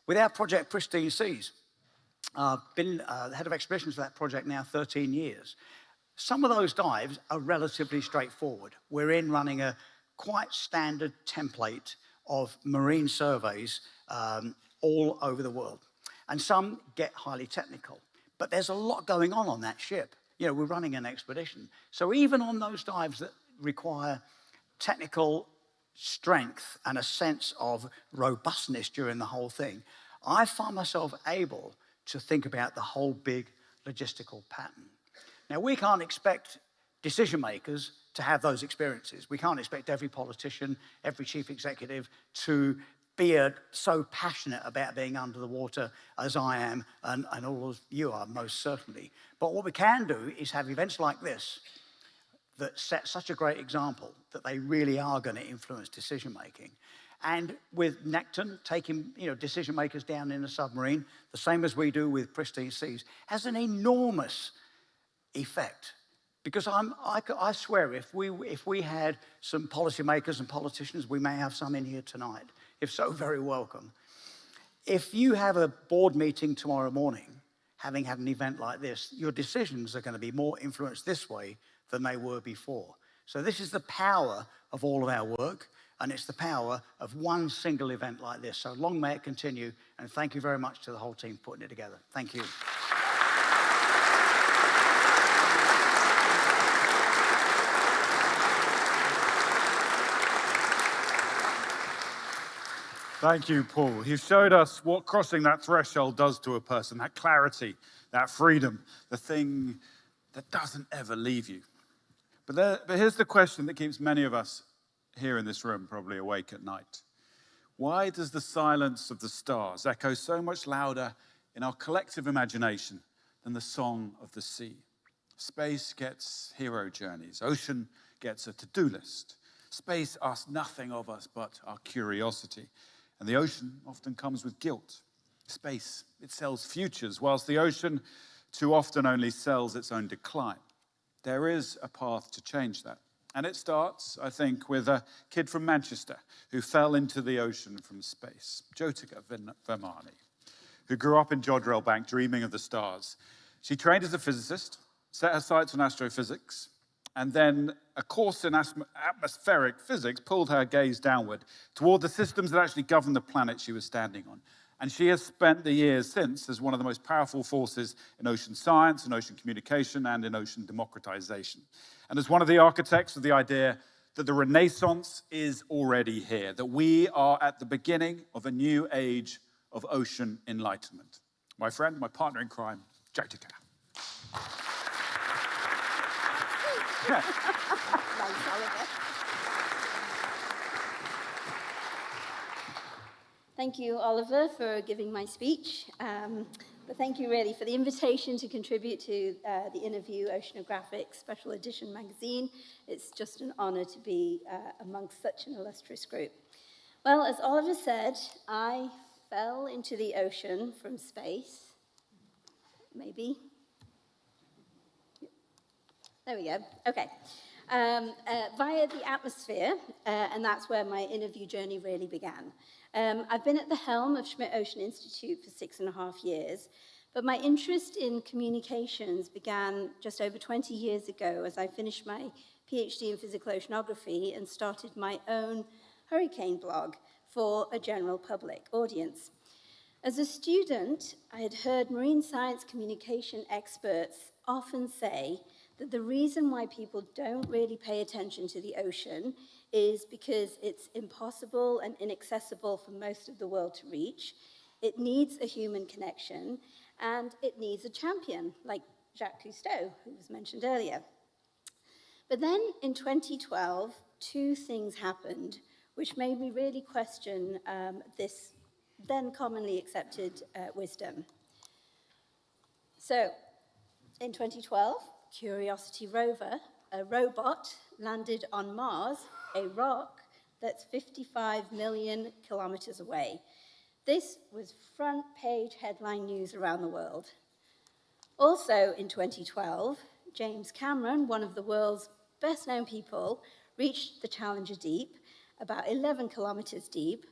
With our project Pristine Seas, I've been the head of expeditions for that project now 13 years. Some of those dives are relatively straightforward. We're in running a quite standard template of marine surveys all over the world. And some get highly technical. But there's a lot going on that ship. You know, we're running an expedition. So even on those dives that require technical strength and a sense of robustness during the whole thing, I find myself able to think about the whole big logistical pattern. Now, we can't expect decision makers to have those experiences. We can't expect every politician, every chief executive to be so passionate about being under the water as I am, and all of you are, most certainly. But what we can do is have events like this that set such a great example that they really are going to influence decision making. And with Nekton, taking decision makers down in a submarine, the same as we do with Pristine Seas, has an enormous effect. Because I swear, if we had some policymakers and politicians, we may have some in here tonight. If so, very welcome. If you have a board meeting tomorrow morning, having had an event like this, your decisions are going to be more influenced this way than they were before. So this is the power of all of our work, and it's the power of one single event like this. So long may it continue, and thank you very much to the whole team putting it together. Thank you. Thank you, Paul. You showed us what crossing that threshold does to a person, that clarity, that freedom, the thing that doesn't ever leave you. But here's the question that keeps many of us here in this room probably awake at night. Why does the silence of the stars echo so much louder in our collective imagination than the song of the sea? Space gets hero journeys. Ocean gets a to-do list. Space asks nothing of us but our curiosity. And the ocean often comes with guilt. Space, it sells futures, whilst the ocean too often only sells its own decline. There is a path to change that. And it starts, I think, with a kid from Manchester who fell into the ocean from space, Jyoika Virmani, who grew up in Jodrell Bank dreaming of the stars. She trained as a physicist, set her sights on astrophysics, and then a course in atmospheric physics pulled her gaze downward toward the systems that actually govern the planet she was standing on. And she has spent the years since as one of the most powerful forces in ocean science, in ocean communication, and in ocean democratization. And as one of the architects of the idea that the Renaissance is already here, that we are at the beginning of a new age of ocean enlightenment. My friend, my partner in crime, Jyoika. Thank you, Oliver, for giving my speech. But thank you really for the invitation to contribute to the Innerview Oceanographic Special Edition magazine. It's just an honor to be amongst such an illustrious group. Well, as Oliver said, I fell into the ocean from space, maybe. There we go, okay. Via the atmosphere, and that's where my Innerview journey really began. I've been at the helm of Schmidt Ocean Institute for 6.5 years, but my interest in communications began just over 20 years ago as I finished my PhD in physical oceanography and started my own hurricane blog for a general public audience. As a student, I had heard marine science communication experts often say that the reason why people don't really pay attention to the ocean is because it's impossible and inaccessible for most of the world to reach. It needs a human connection, and it needs a champion, like Jacques Cousteau, who was mentioned earlier. But then in 2012, two things happened which made me really question this then commonly accepted wisdom. So, in 2012, Curiosity rover, a robot, landed on Mars, a rock that's 55 million kilometers away. This was front page headline news around the world. Also in 2012, James Cameron, one of the world's best known people, reached the Challenger Deep, about 11 kilometers deep,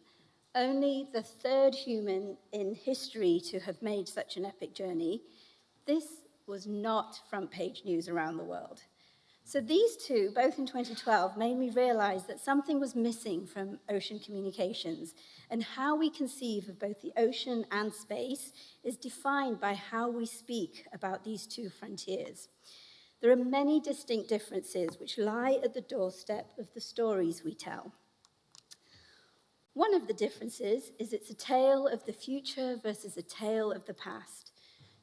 only the third human in history to have made such an epic journey. This was not front page news around the world. So these two, both in 2012, made me realize that something was missing from ocean communications, and how we conceive of both the ocean and space is defined by how we speak about these two frontiers. There are many distinct differences which lie at the doorstep of the stories we tell. One of the differences is it's a tale of the future versus a tale of the past.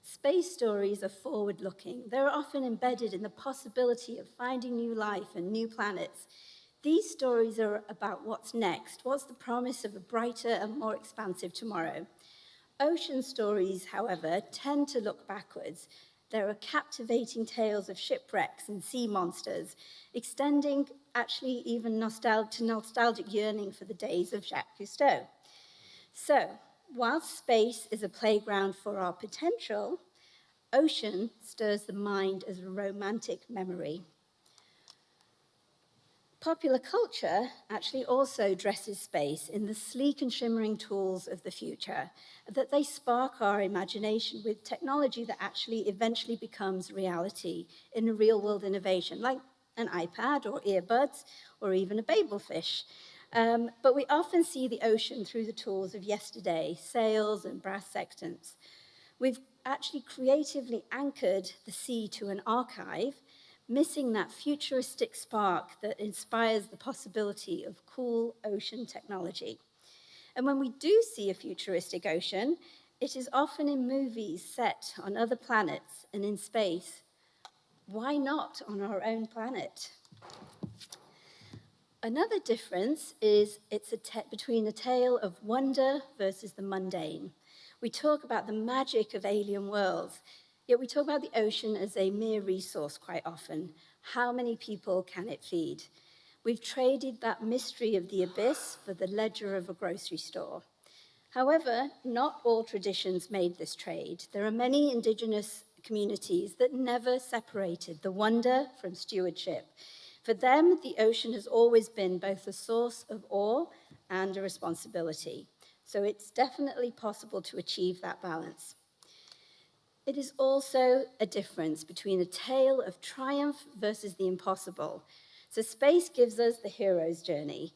Space stories are forward-looking. They're often embedded in the possibility of finding new life and new planets. These stories are about what's next, what's the promise of a brighter and more expansive tomorrow. Ocean stories, however, tend to look backwards. There are captivating tales of shipwrecks and sea monsters, extending actually even to nostalgic yearning for the days of Jacques Cousteau. So, while space is a playground for our potential, ocean stirs the mind as a romantic memory. Popular culture actually also dresses space in the sleek and shimmering tools of the future, that they spark our imagination with technology that actually eventually becomes reality in a real-world innovation, like an iPad or earbuds or even a babelfish. But we often see the ocean through the tools of yesterday, sails and brass sextants. We've actually creatively anchored the sea to an archive, missing that futuristic spark that inspires the possibility of cool ocean technology. And when we do see a futuristic ocean, it is often in movies set on other planets and in space. Why not on our own planet? Another difference is between a tale of wonder versus the mundane. We talk about the magic of alien worlds, yet we talk about the ocean as a mere resource quite often. How many people can it feed? We've traded that mystery of the abyss for the ledger of a grocery store. However, not all traditions made this trade. There are many indigenous communities that never separated the wonder from stewardship. For them, the ocean has always been both a source of awe and a responsibility. So it's definitely possible to achieve that balance. It is also a difference between a tale of triumph versus the impossible. So space gives us the hero's journey,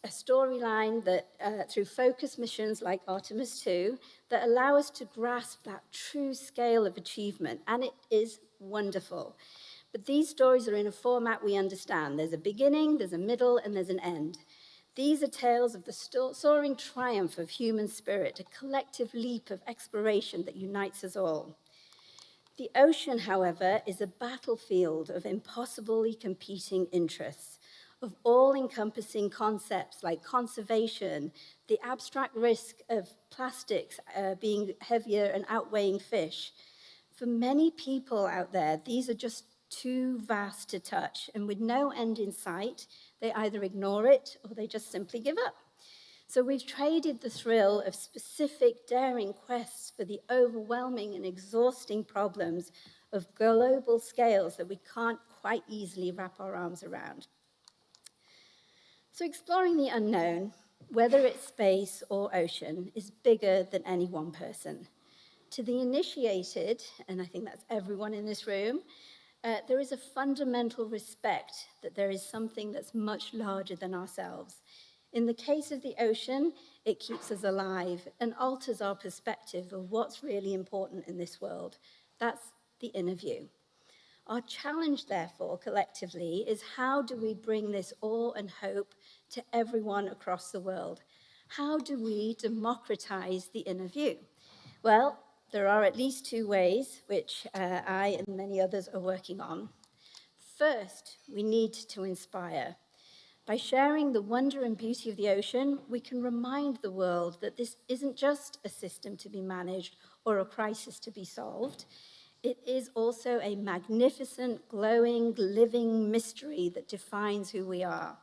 a storyline that, through focus missions like Artemis 2, that allow us to grasp that true scale of achievement, and it is wonderful. But these stories are in a format we understand. There's a beginning, there's a middle, and there's an end. These are tales of the soaring triumph of human spirit, a collective leap of exploration that unites us all. The ocean, however, is a battlefield of impossibly competing interests. of all-encompassing concepts like conservation, the abstract risk of plastics being heavier and outweighing fish. For many people out there, these are just too vast to touch, and with no end in sight, they either ignore it or they just simply give up. So we've traded the thrill of specific, daring quests for the overwhelming and exhausting problems of global scales that we can't quite easily wrap our arms around. So exploring the unknown, whether it's space or ocean, is bigger than any one person. To the initiated, and I think that's everyone in this room, there is a fundamental respect that there is something that's much larger than ourselves. In the case of the ocean, it keeps us alive and alters our perspective of what's really important in this world. That's the inner view. Our challenge, therefore, collectively, is how do we bring this awe and hope to everyone across the world? How do we democratize the inner view? Well, there are at least two ways, which I and many others are working on. First, we need to inspire. By sharing the wonder and beauty of the ocean, we can remind the world that this isn't just a system to be managed or a crisis to be solved. It is also a magnificent, glowing, living mystery that defines who we are.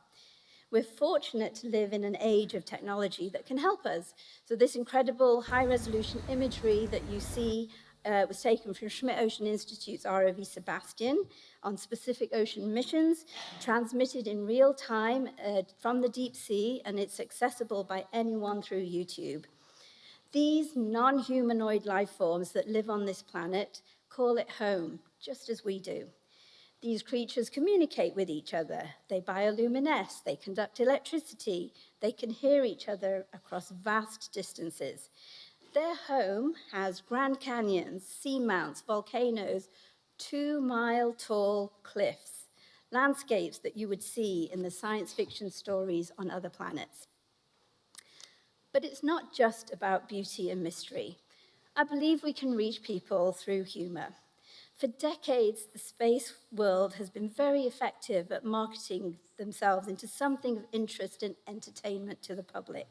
We're fortunate to live in an age of technology that can help us. So this incredible high-resolution imagery that you see was taken from Schmidt Ocean Institute's ROV Sebastian on specific ocean missions, transmitted in real time from the deep sea, and it's accessible by anyone through YouTube. These non-humanoid life forms that live on this planet call it home, just as we do. These creatures communicate with each other. They bioluminesce, they conduct electricity, they can hear each other across vast distances. Their home has Grand Canyons, seamounts, volcanoes, 2-mile-tall cliffs, landscapes that you would see in the science fiction stories on other planets. But it's not just about beauty and mystery. I believe we can reach people through humor. For decades, the space world has been very effective at marketing themselves into something of interest and entertainment to the public.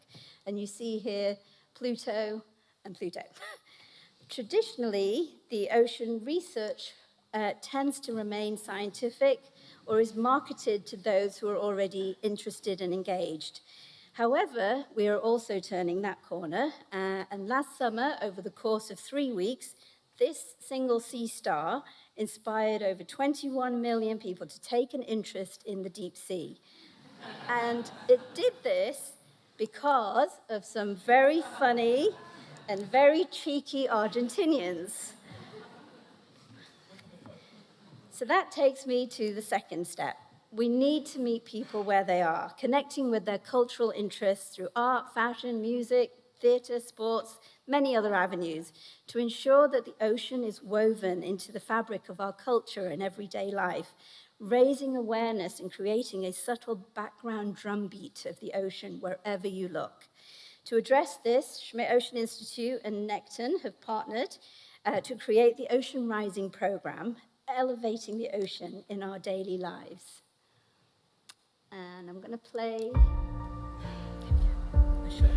And you see here Pluto and Pluto. Traditionally, the ocean research tends to remain scientific or is marketed to those who are already interested and engaged. However, we are also turning that corner, and last summer, over the course of 3 weeks, this single sea star inspired over 21 million people to take an interest in the deep sea. And it did this because of some very funny and very cheeky Argentinians. So that takes me to the second step. We need to meet people where they are, connecting with their cultural interests through art, fashion, music, theatre, sports, many other avenues, to ensure that the ocean is woven into the fabric of our culture and everyday life, raising awareness and creating a subtle background drumbeat of the ocean wherever you look. To address this, Schmidt Ocean Institute and Nekton have partnered to create the Ocean Rising program, elevating the ocean in our daily lives. And I'm going to play a short.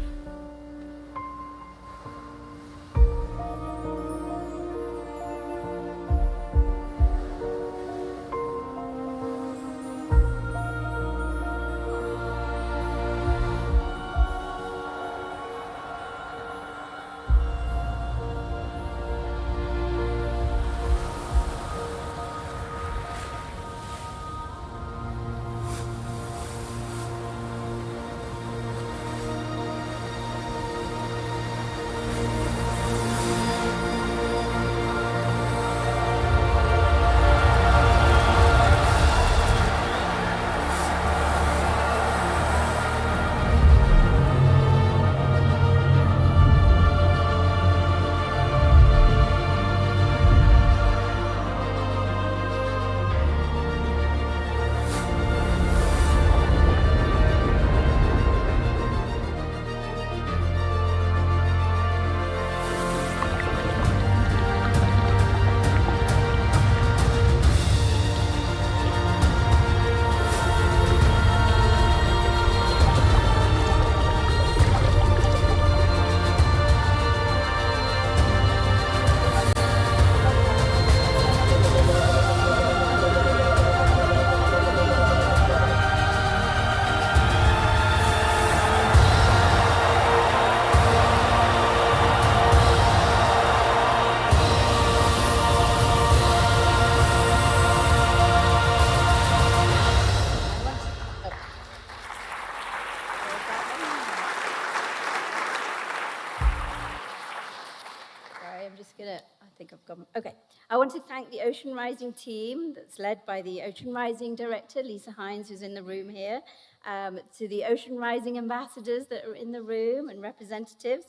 think I've gone. Okay. I want to thank the Ocean Rising team that's led by the Ocean Rising director, Lisa Hines, who's in the room here, to the Ocean Rising ambassadors that are in the room and representatives,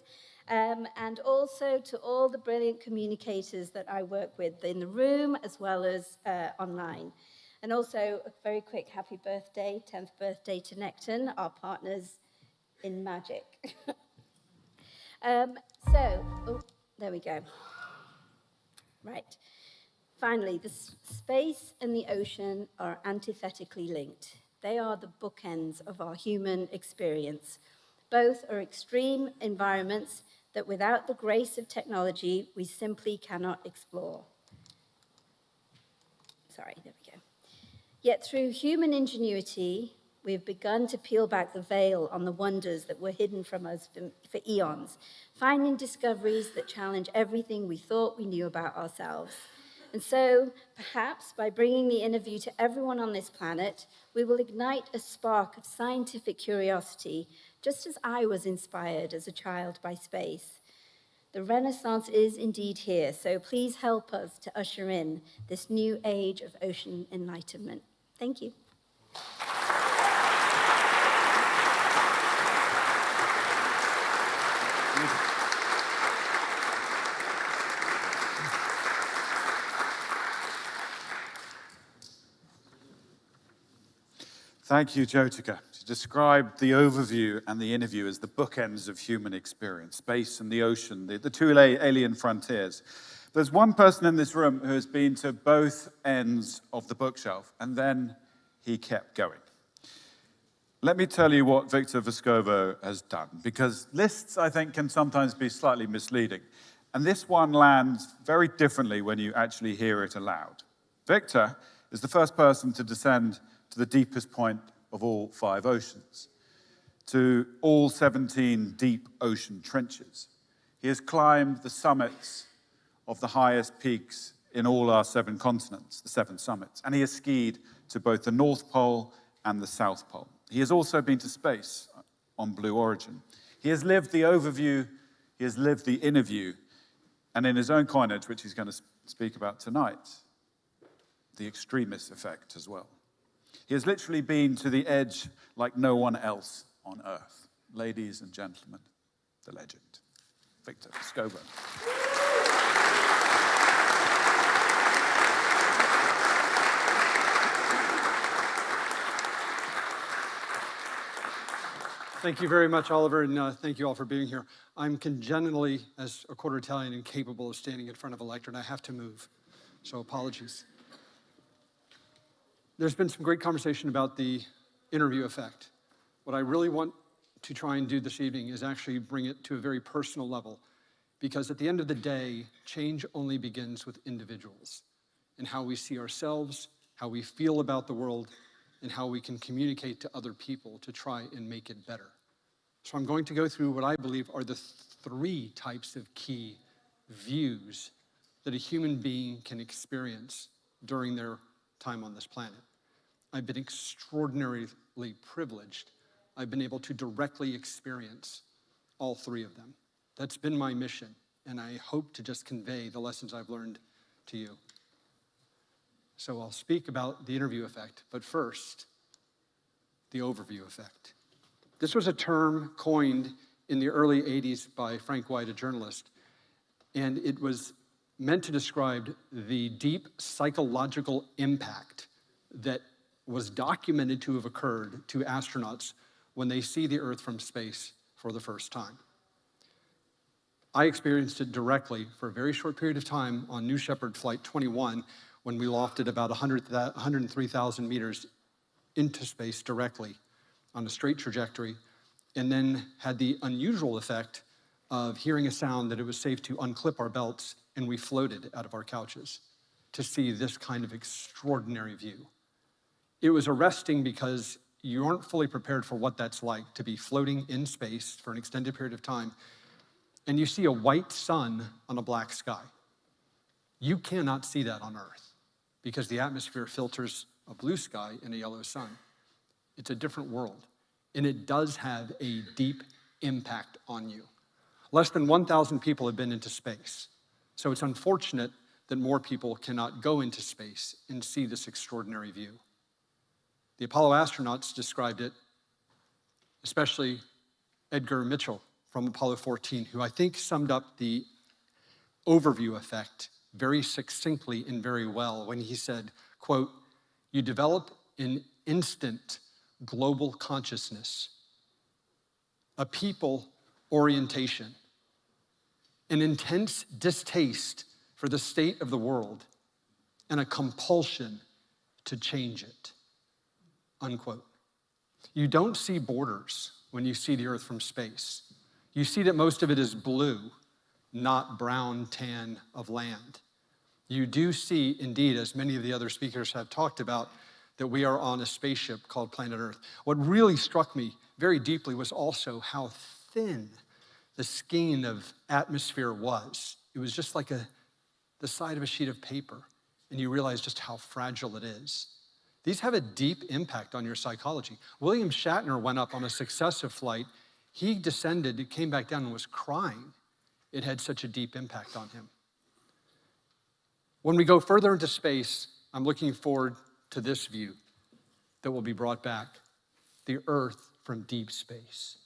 and also to all the brilliant communicators that I work with in the room as well as online. And also a very quick happy birthday, 10th birthday to Nekton, our partners in magic. There we go. Right. Finally, the space and the ocean are antithetically linked. They are the bookends of our human experience. Both are extreme environments that without the grace of technology, we simply cannot explore. Sorry, there we go. Yet through human ingenuity, we've begun to peel back the veil on the wonders that were hidden from us for eons, finding discoveries that challenge everything we thought we knew about ourselves. And so, perhaps by bringing the Innerview to everyone on this planet, we will ignite a spark of scientific curiosity, just as I was inspired as a child by space. The Renaissance is indeed here, so please help us to usher in this new age of ocean enlightenment. Thank you. Thank you, Jyoika. She described the overview and the Innerview as the bookends of human experience, space and the ocean, the two alien frontiers. There's one person in this room who has been to both ends of the bookshelf, and then he kept going. Let me tell you what Victor Vescovo has done, because lists, I think, can sometimes be slightly misleading. And this one lands very differently when you actually hear it aloud. Victor is the first person to descend to the deepest point of all 5 oceans, to all 17 deep ocean trenches. He has climbed the summits of the highest peaks in all our 7 continents, the 7 summits, and he has skied to both the North Pole and the South Pole. He has also been to space on Blue Origin. He has lived the overview, he has lived the Innerview, and in his own coinage, which he's going to speak about tonight, the extremist effect as well. He has literally been to the edge like no one else on Earth. Ladies and gentlemen, the legend, Victor Vescovo. Thank you very much, Oliver, and thank you all for being here. I'm congenitally, as a quarter Italian, incapable of standing in front of a lectern. I have to move, so apologies. There's been some great conversation about the Innerview effect. What I really want to try and do this evening is actually bring it to a very personal level, because at the end of the day, change only begins with individuals and how we see ourselves, how we feel about the world, and how we can communicate to other people to try and make it better. So I'm going to go through what I believe are the 3 types of key views that a human being can experience during their time on this planet. I've been extraordinarily privileged. I've been able to directly experience all 3 of them. That's been my mission, and I hope to just convey the lessons I've learned to you. So I'll speak about the Innerview effect, but first, the overview effect. This was a term coined in the early 80s by Frank White, a journalist, and it was meant to describe the deep psychological impact that was documented to have occurred to astronauts when they see the Earth from space for the first time. I experienced it directly for a very short period of time on New Shepard Flight 21 when we lofted about 103,000 meters into space directly on a straight trajectory, and then had the unusual effect of hearing a sound that it was safe to unclip our belts, and we floated out of our couches to see this kind of extraordinary view. It was arresting because you aren't fully prepared for what that's like, to be floating in space for an extended period of time, and you see a white sun on a black sky. You cannot see that on Earth because the atmosphere filters a blue sky and a yellow sun. It's a different world, and it does have a deep impact on you. Less than 1,000 people have been into space. So it's unfortunate that more people cannot go into space and see this extraordinary view. The Apollo astronauts described it, especially Edgar Mitchell from Apollo 14, who I think summed up the overview effect very succinctly and very well when he said, quote, "You develop an instant global consciousness, a people orientation, an intense distaste for the state of the world, and a compulsion to change it," unquote. You don't see borders when you see the Earth from space. You see that most of it is blue, not brown tan of land. You do see, indeed, as many of the other speakers have talked about, that we are on a spaceship called Planet Earth. What really struck me very deeply was also how thin the skein of atmosphere was. It was just like the side of a sheet of paper, and you realize just how fragile it is. These have a deep impact on your psychology. William Shatner went up on a successive flight. He descended, came back down, and was crying. It had such a deep impact on him. When we go further into space, I'm looking forward to this view that will be brought back, the Earth from deep space.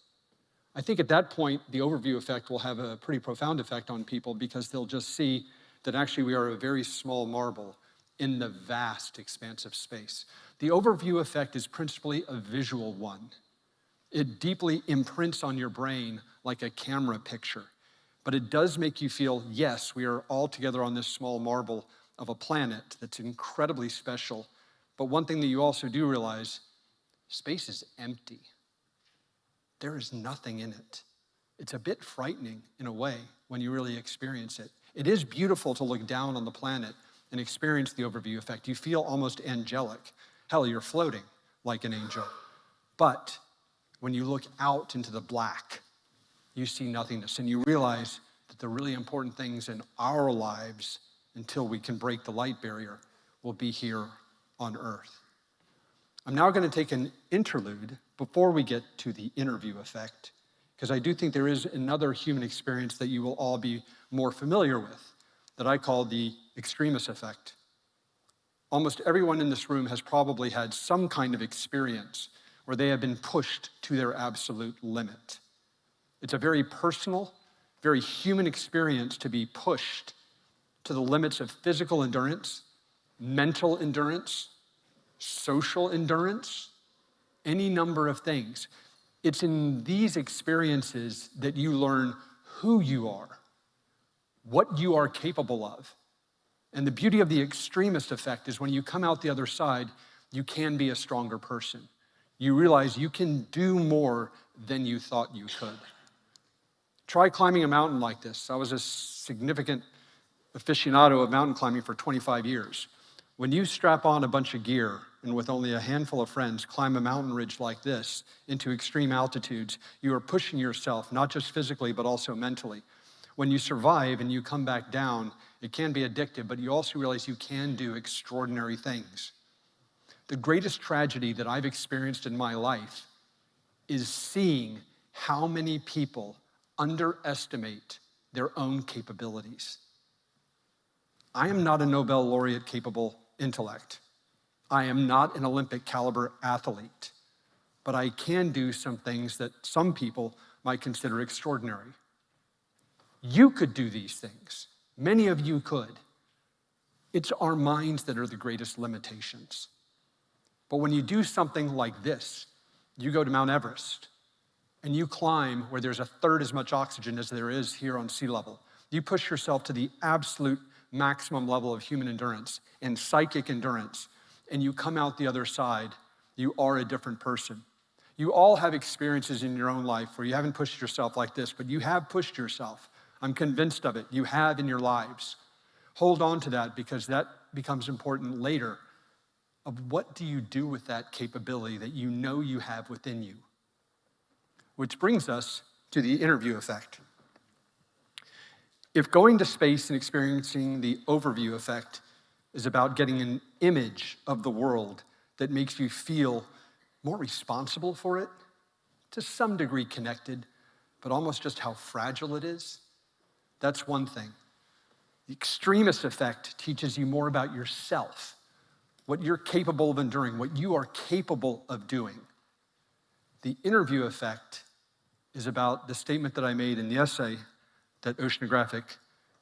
I think at that point, the overview effect will have a pretty profound effect on people because they'll just see that actually we are a very small marble in the vast expanse of space. The overview effect is principally a visual one. It deeply imprints on your brain like a camera picture, but it does make you feel, yes, we are all together on this small marble of a planet that's incredibly special. But one thing that you also do realize, space is empty. There is nothing in it. It's a bit frightening in a way when you really experience it. It is beautiful to look down on the planet and experience the overview effect. You feel almost angelic. Hell, you're floating like an angel. But when you look out into the black, you see nothingness, and you realize that the really important things in our lives, until we can break the light barrier, will be here on Earth. I'm now going to take an interlude before we get to the interview effect, because I do think there is another human experience that you will all be more familiar with, that I call the extremis effect. Almost everyone in this room has probably had some kind of experience where they have been pushed to their absolute limit. It's a very personal, very human experience to be pushed to the limits of physical endurance, mental endurance, social endurance, any number of things. It's in these experiences that you learn who you are, what you are capable of. And the beauty of the extremist effect is when you come out the other side, you can be a stronger person. You realize you can do more than you thought you could. Try climbing a mountain like this. I was a significant aficionado of mountain climbing for 25 years. When you strap on a bunch of gear and with only a handful of friends climb a mountain ridge like this into extreme altitudes, you are pushing yourself, not just physically, but also mentally. When you survive and you come back down, it can be addictive, but you also realize you can do extraordinary things. The greatest tragedy that I've experienced in my life is seeing how many people underestimate their own capabilities. I am not a Nobel laureate capable intellect. I am not an Olympic caliber athlete, but I can do some things that some people might consider extraordinary. You could do these things. Many of you could. It's our minds that are the greatest limitations. But when you do something like this, you go to Mount Everest and you climb where there's a third as much oxygen as there is here on sea level. You push yourself to the absolute maximum level of human endurance and psychic endurance, and you come out the other side, you are a different person. You all have experiences in your own life where you haven't pushed yourself like this, but you have pushed yourself. I'm convinced of it. You have in your lives. Hold on to that, because that becomes important later of what do you do with that capability that you know you have within you. Which brings us to the interview effect. If going to space and experiencing the overview effect is about getting an image of the world that makes you feel more responsible for it, to some degree connected, but almost just how fragile it is, that's one thing. The extremist effect teaches you more about yourself, what you're capable of enduring, what you are capable of doing. The Innerview effect is about the statement that I made in the essay that Oceanographic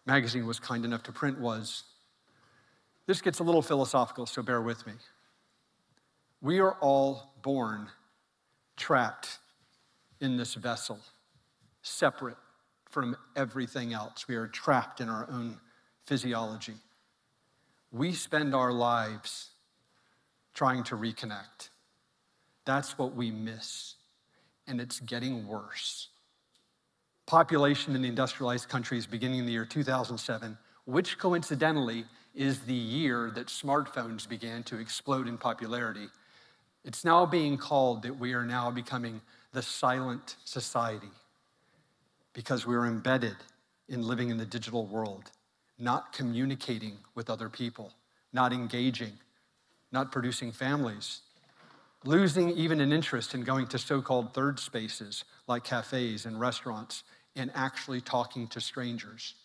magazine was kind enough to print was, this gets a little philosophical, so bear with me. We are all born trapped in this vessel, separate from everything else. We are trapped in our own physiology. We spend our lives trying to reconnect. That's what we miss, and it's getting worse. Population in the industrialized countries beginning in the year 2007, which coincidentally is the year that smartphones began to explode in popularity. It's now being called that we are now becoming the silent society because we're embedded in living in the digital world, not communicating with other people, not engaging, not producing families, losing even an interest in going to so-called third spaces like cafes and restaurants and actually talking to strangers.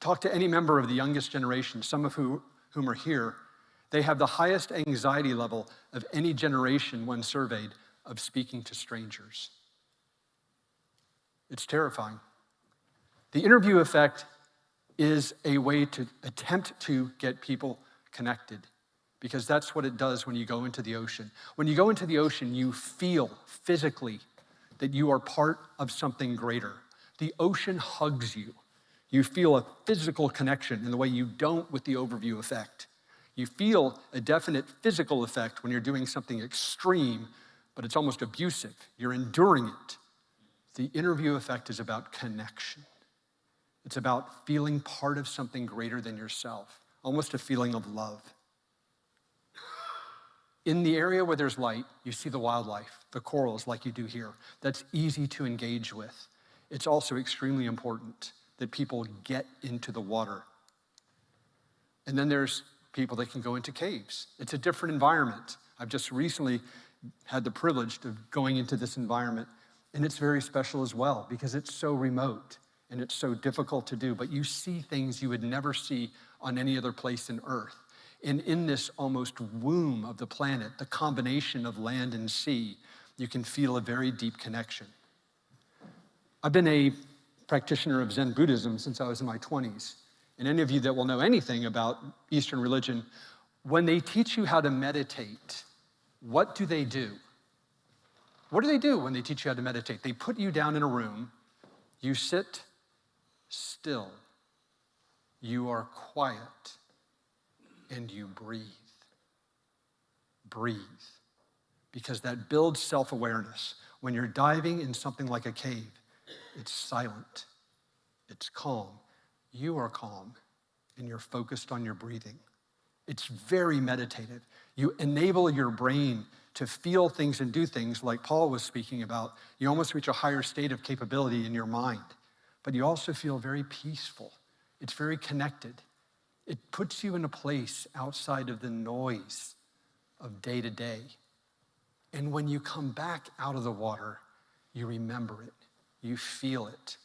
Talk to any member of the youngest generation, some of whom are here. They have the highest anxiety level of any generation when surveyed of speaking to strangers. It's terrifying. The Innerview effect is a way to attempt to get people connected because that's what it does when you go into the ocean. When you go into the ocean, you feel physically that you are part of something greater. The ocean hugs you. You feel a physical connection in the way you don't with the overview effect. You feel a definite physical effect when you're doing something extreme, but it's almost abusive. You're enduring it. The Innerview effect is about connection. It's about feeling part of something greater than yourself, almost a feeling of love. In the area where there's light, you see the wildlife, the corals like you do here. That's easy to engage with. It's also extremely important that people get into the water. And then there's people that can go into caves. It's a different environment. I've just recently had the privilege of going into this environment, and it's very special as well because it's so remote and it's so difficult to do, but you see things you would never see on any other place in Earth. And in this almost womb of the planet, the combination of land and sea, you can feel a very deep connection. I've been a practitioner of Zen Buddhism since I was in my 20s. And any of you that will know anything about Eastern religion, when they teach you how to meditate, what do they do? What do they do when they teach you how to meditate? They put you down in a room, you sit still, you are quiet, and you breathe. Breathe. Because that builds self-awareness. When you're diving in something like a cave, it's silent, it's calm. You are calm, and you're focused on your breathing. It's very meditative. You enable your brain to feel things and do things like Paul was speaking about. You almost reach a higher state of capability in your mind, but you also feel very peaceful. It's very connected. It puts you in a place outside of the noise of day to day. And when you come back out of the water, you remember it. You feel it.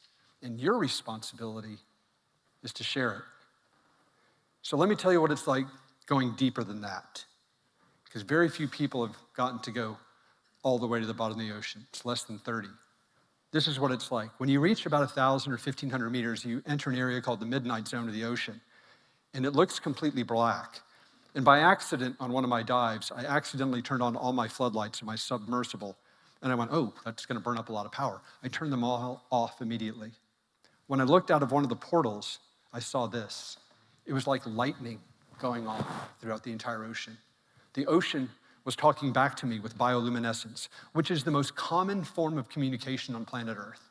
And your responsibility is to share it. So let me tell you what it's like going deeper than that. Because very few people have gotten to go all the way to the bottom of the ocean. It's less than 30. This is what it's like. When you reach about 1,000 or 1,500 meters, you enter an area called the midnight zone of the ocean. And it looks completely black. And by accident, on one of my dives, I accidentally turned on all my floodlights in my submersible. And I went, oh, that's going to burn up a lot of power. I turned them all off immediately. When I looked out of one of the portals, I saw this. It was like lightning going on throughout the entire ocean. The ocean was talking back to me with bioluminescence, which is the most common form of communication on planet Earth,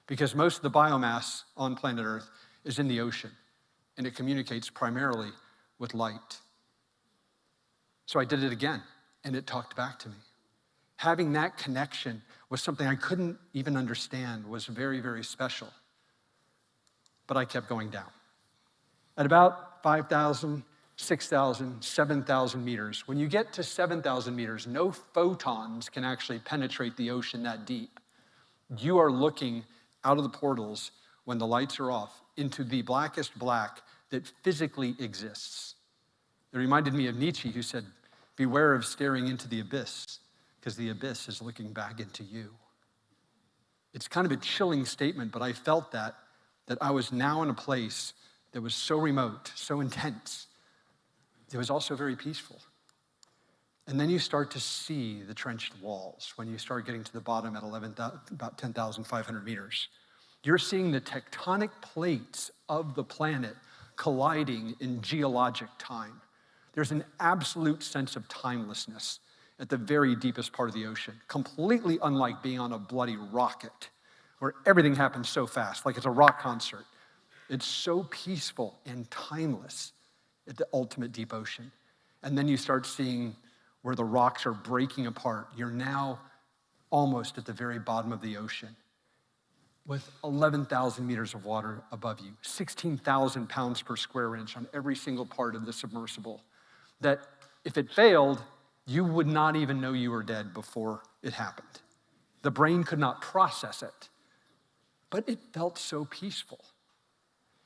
because most of the biomass on planet Earth is in the ocean, and it communicates primarily with light. So I did it again, and it talked back to me. Having that connection was something I couldn't even understand, was very, very special. But I kept going down. At about 5,000, 6,000, 7,000 meters, when you get to 7,000 meters, no photons can actually penetrate the ocean that deep. You are looking out of the portals when the lights are off into the blackest black that physically exists. It reminded me of Nietzsche, who said, beware of staring into the abyss, because the abyss is looking back into you. It's kind of a chilling statement, but I felt that I was now in a place that was so remote, so intense. It was also very peaceful. And then you start to see the trenched walls when you start getting to the bottom at about 10,500 meters. You're seeing the tectonic plates of the planet colliding in geologic time. There's an absolute sense of timelessness at the very deepest part of the ocean, completely unlike being on a bloody rocket where everything happens so fast, like it's a rock concert. It's so peaceful and timeless at the ultimate deep ocean. And then you start seeing where the rocks are breaking apart. You're now almost at the very bottom of the ocean with 11,000 meters of water above you, 16,000 pounds per square inch on every single part of the submersible, that if it failed, you would not even know you were dead before it happened. The brain could not process it, but it felt so peaceful.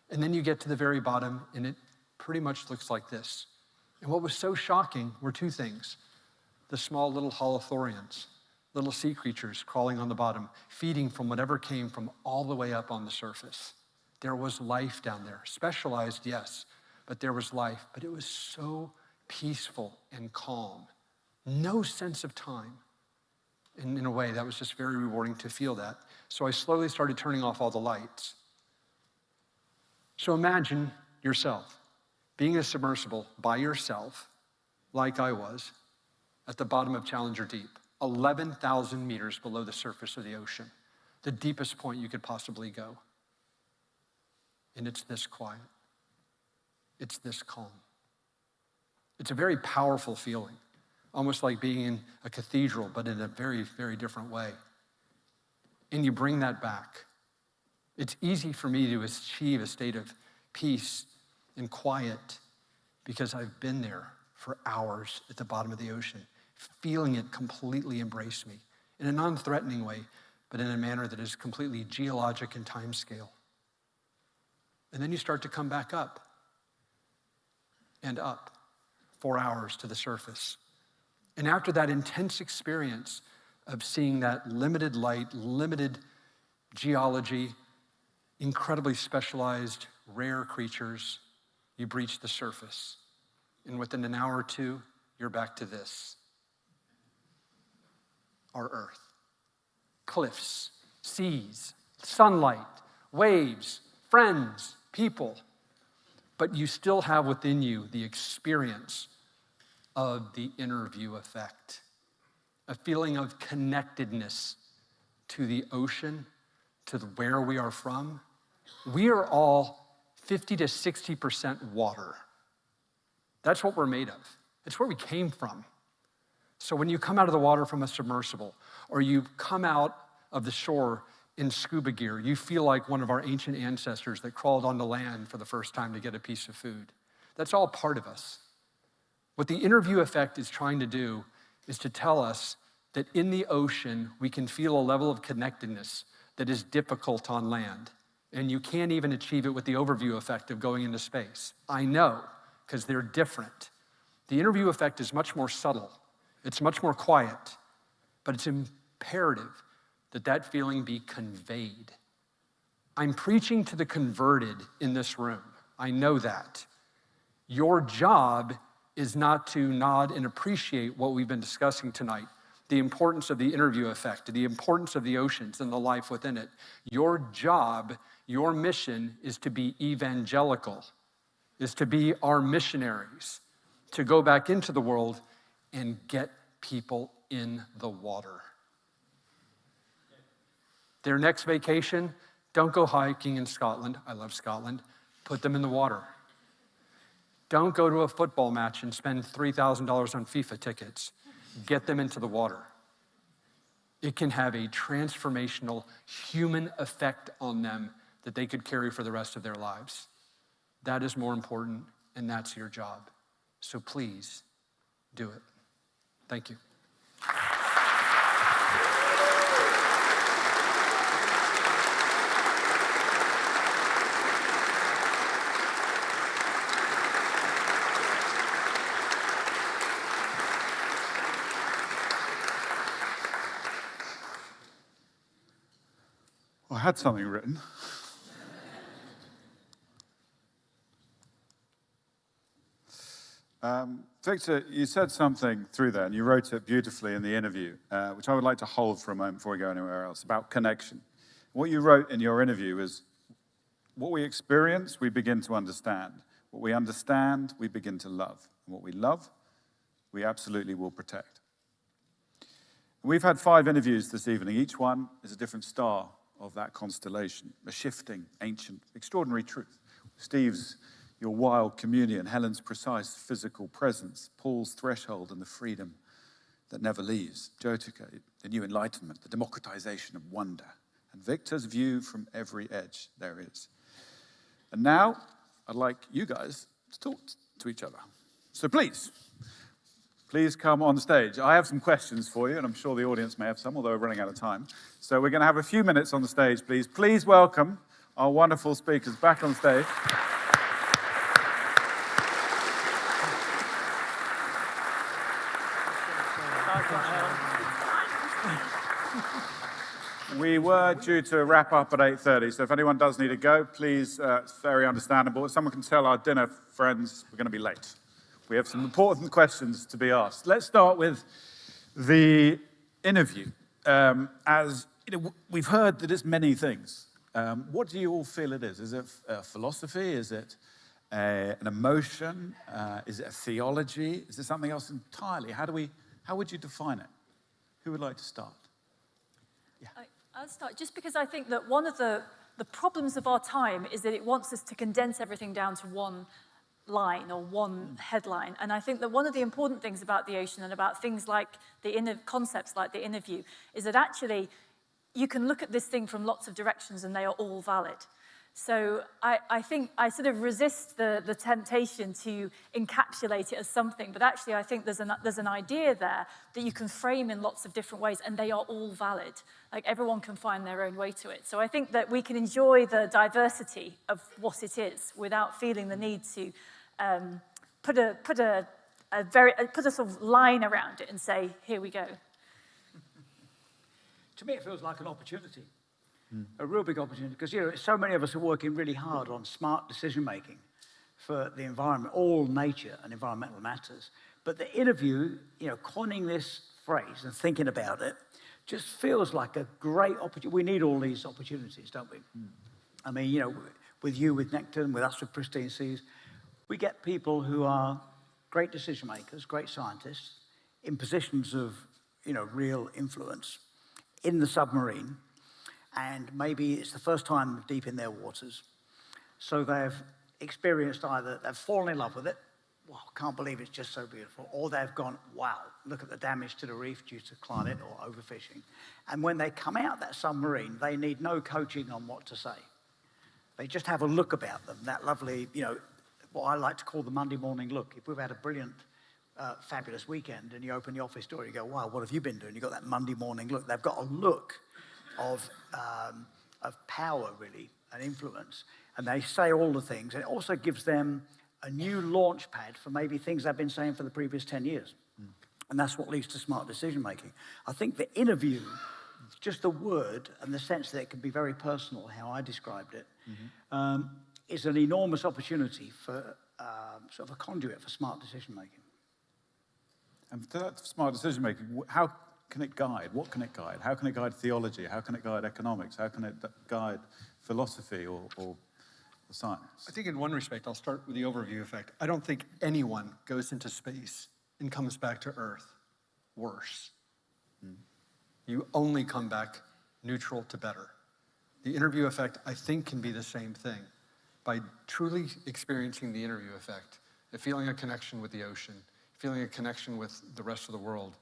And then you get to the very bottom, and it pretty much looks like this. And what was so shocking were two things. The small little holothurians, little sea creatures crawling on the bottom, feeding from whatever came from all the way up on the surface. There was life down there. Specialized, yes, but there was life. But it was so peaceful and calm. No sense of time. And in a way, that was just very rewarding to feel that. So I slowly started turning off all the lights. So imagine yourself being a submersible by yourself, like I was, at the bottom of Challenger Deep, 11,000 meters below the surface of the ocean, the deepest point you could possibly go. And it's this quiet. It's this calm. It's a very powerful feeling, almost like being in a cathedral, but in a very, very different way. And you bring that back. It's easy for me to achieve a state of peace and quiet because I've been there for hours at the bottom of the ocean, feeling it completely embrace me in a non-threatening way, but in a manner that is completely geologic in time scale. And then you start to come back up and up 4 hours to the surface. And after that intense experience of seeing that limited light, limited geology, incredibly specialized, rare creatures, you breach the surface. And within an hour or two, you're back to this. Our Earth. Cliffs, seas, sunlight, waves, friends, people. But you still have within you the experience of the Innerview effect, a feeling of connectedness to the ocean, to where we are from. We are all 50 to 60% water. That's what we're made of. It's where we came from. So when you come out of the water from a submersible, or you come out of the shore in scuba gear, you feel like one of our ancient ancestors that crawled onto land for the first time to get a piece of food. That's all part of us. What the Innerview effect is trying to do is to tell us that in the ocean, we can feel a level of connectedness that is difficult on land. And you can't even achieve it with the overview effect of going into space. I know, because they're different. The Innerview effect is much more subtle. It's much more quiet, but it's imperative that that feeling be conveyed. I'm preaching to the converted in this room. I know that. Your job is not to nod and appreciate what we've been discussing tonight, the importance of the Innerview effect, the importance of the oceans and the life within it. Your job, your mission is to be evangelical, is to be our missionaries, to go back into the world and get people in the water. Their next vacation, don't go hiking in Scotland. I love Scotland. Put them in the water. Don't go to a football match and spend $3,000 on FIFA tickets. Get them into the water. It can have a transformational human effect on them that they could carry for the rest of their lives. That is more important, and that's your job. So please do it. Thank you. Well, I had something written. Victor, you said something through there, and you wrote it beautifully in the interview, which I would like to hold for a moment before we go anywhere else, about connection. What you wrote in your interview is, what we experience, we begin to understand. What we understand, we begin to love. And what we love, we absolutely will protect. We've had 5 interviews this evening. Each one is a different star of that constellation, a shifting, ancient, extraordinary truth. Steve's your wild communion, Helen's precise physical presence, Paul's threshold and the freedom that never leaves, Jyoika, the new enlightenment, the democratization of wonder, and Victor's view from every edge there is. And now, I'd like you guys to talk to each other. So please come on stage. I have some questions for you, and I'm sure the audience may have some, although we're running out of time. So we're going to have a few minutes on the stage, please. Please welcome our wonderful speakers back on stage. We were due to wrap up at 8:30, so if anyone does need to go, please, it's very understandable. If someone can tell our dinner friends we're going to be late. We have some important questions to be asked. Let's start with the interview. As you know, we've heard that it's many things. What do you all feel it is? Is it a philosophy? Is it an emotion? Is it a theology? Is it something else entirely? How would you define it? Who would like to start? Yeah. I'll start, just because I think that one of the problems of our time is that it wants us to condense everything down to one line or one headline. And I think that one of the important things about the ocean and about things like concepts like the interview is that actually you can look at this thing from lots of directions and they are all valid. So I think I sort of resist the temptation to encapsulate it as something, but actually I think there's an idea there that you can frame in lots of different ways, and they are all valid. Like, everyone can find their own way to it. So I think that we can enjoy the diversity of what it is without feeling the need to put a sort of line around it and say, here we go. To me, it feels like an opportunity. A real big opportunity, because so many of us are working really hard on smart decision-making for the environment, all nature and environmental matters. But the interview, coining this phrase and thinking about it, just feels like a great opportunity. We need all these opportunities, don't we? I mean, with you, with Nekton, with us, with Pristine Seas, we get people who are great decision-makers, great scientists, in positions of, real influence in the submarine. And maybe it's the first time deep in their waters. So they've experienced either they've fallen in love with it, wow, can't believe it's just so beautiful, or they've gone, wow, look at the damage to the reef due to climate or overfishing. And when they come out that submarine, they need no coaching on what to say. They just have a look about them, that lovely, what I like to call the Monday morning look. If we've had a brilliant, fabulous weekend and you open the office door, you go, wow, what have you been doing? You've got that Monday morning look. They've got a look of power, really, and influence. And they say all the things. And it also gives them a new launch pad for maybe things they've been saying for the previous 10 years. And that's what leads to smart decision-making. I think the interview, just the word and the sense that it can be very personal, how I described it, is an enormous opportunity for sort of a conduit for smart decision-making. And for that smart decision-making, how can it guide? What can it guide? How can it guide theology? How can it guide economics? How can it guide philosophy or science? I think in one respect, I'll start with the overview effect. I don't think anyone goes into space and comes back to Earth worse. You only come back neutral to better. The interview effect, I think, can be the same thing. By truly experiencing the interview effect, feeling a connection with the ocean, feeling a connection with the rest of the world,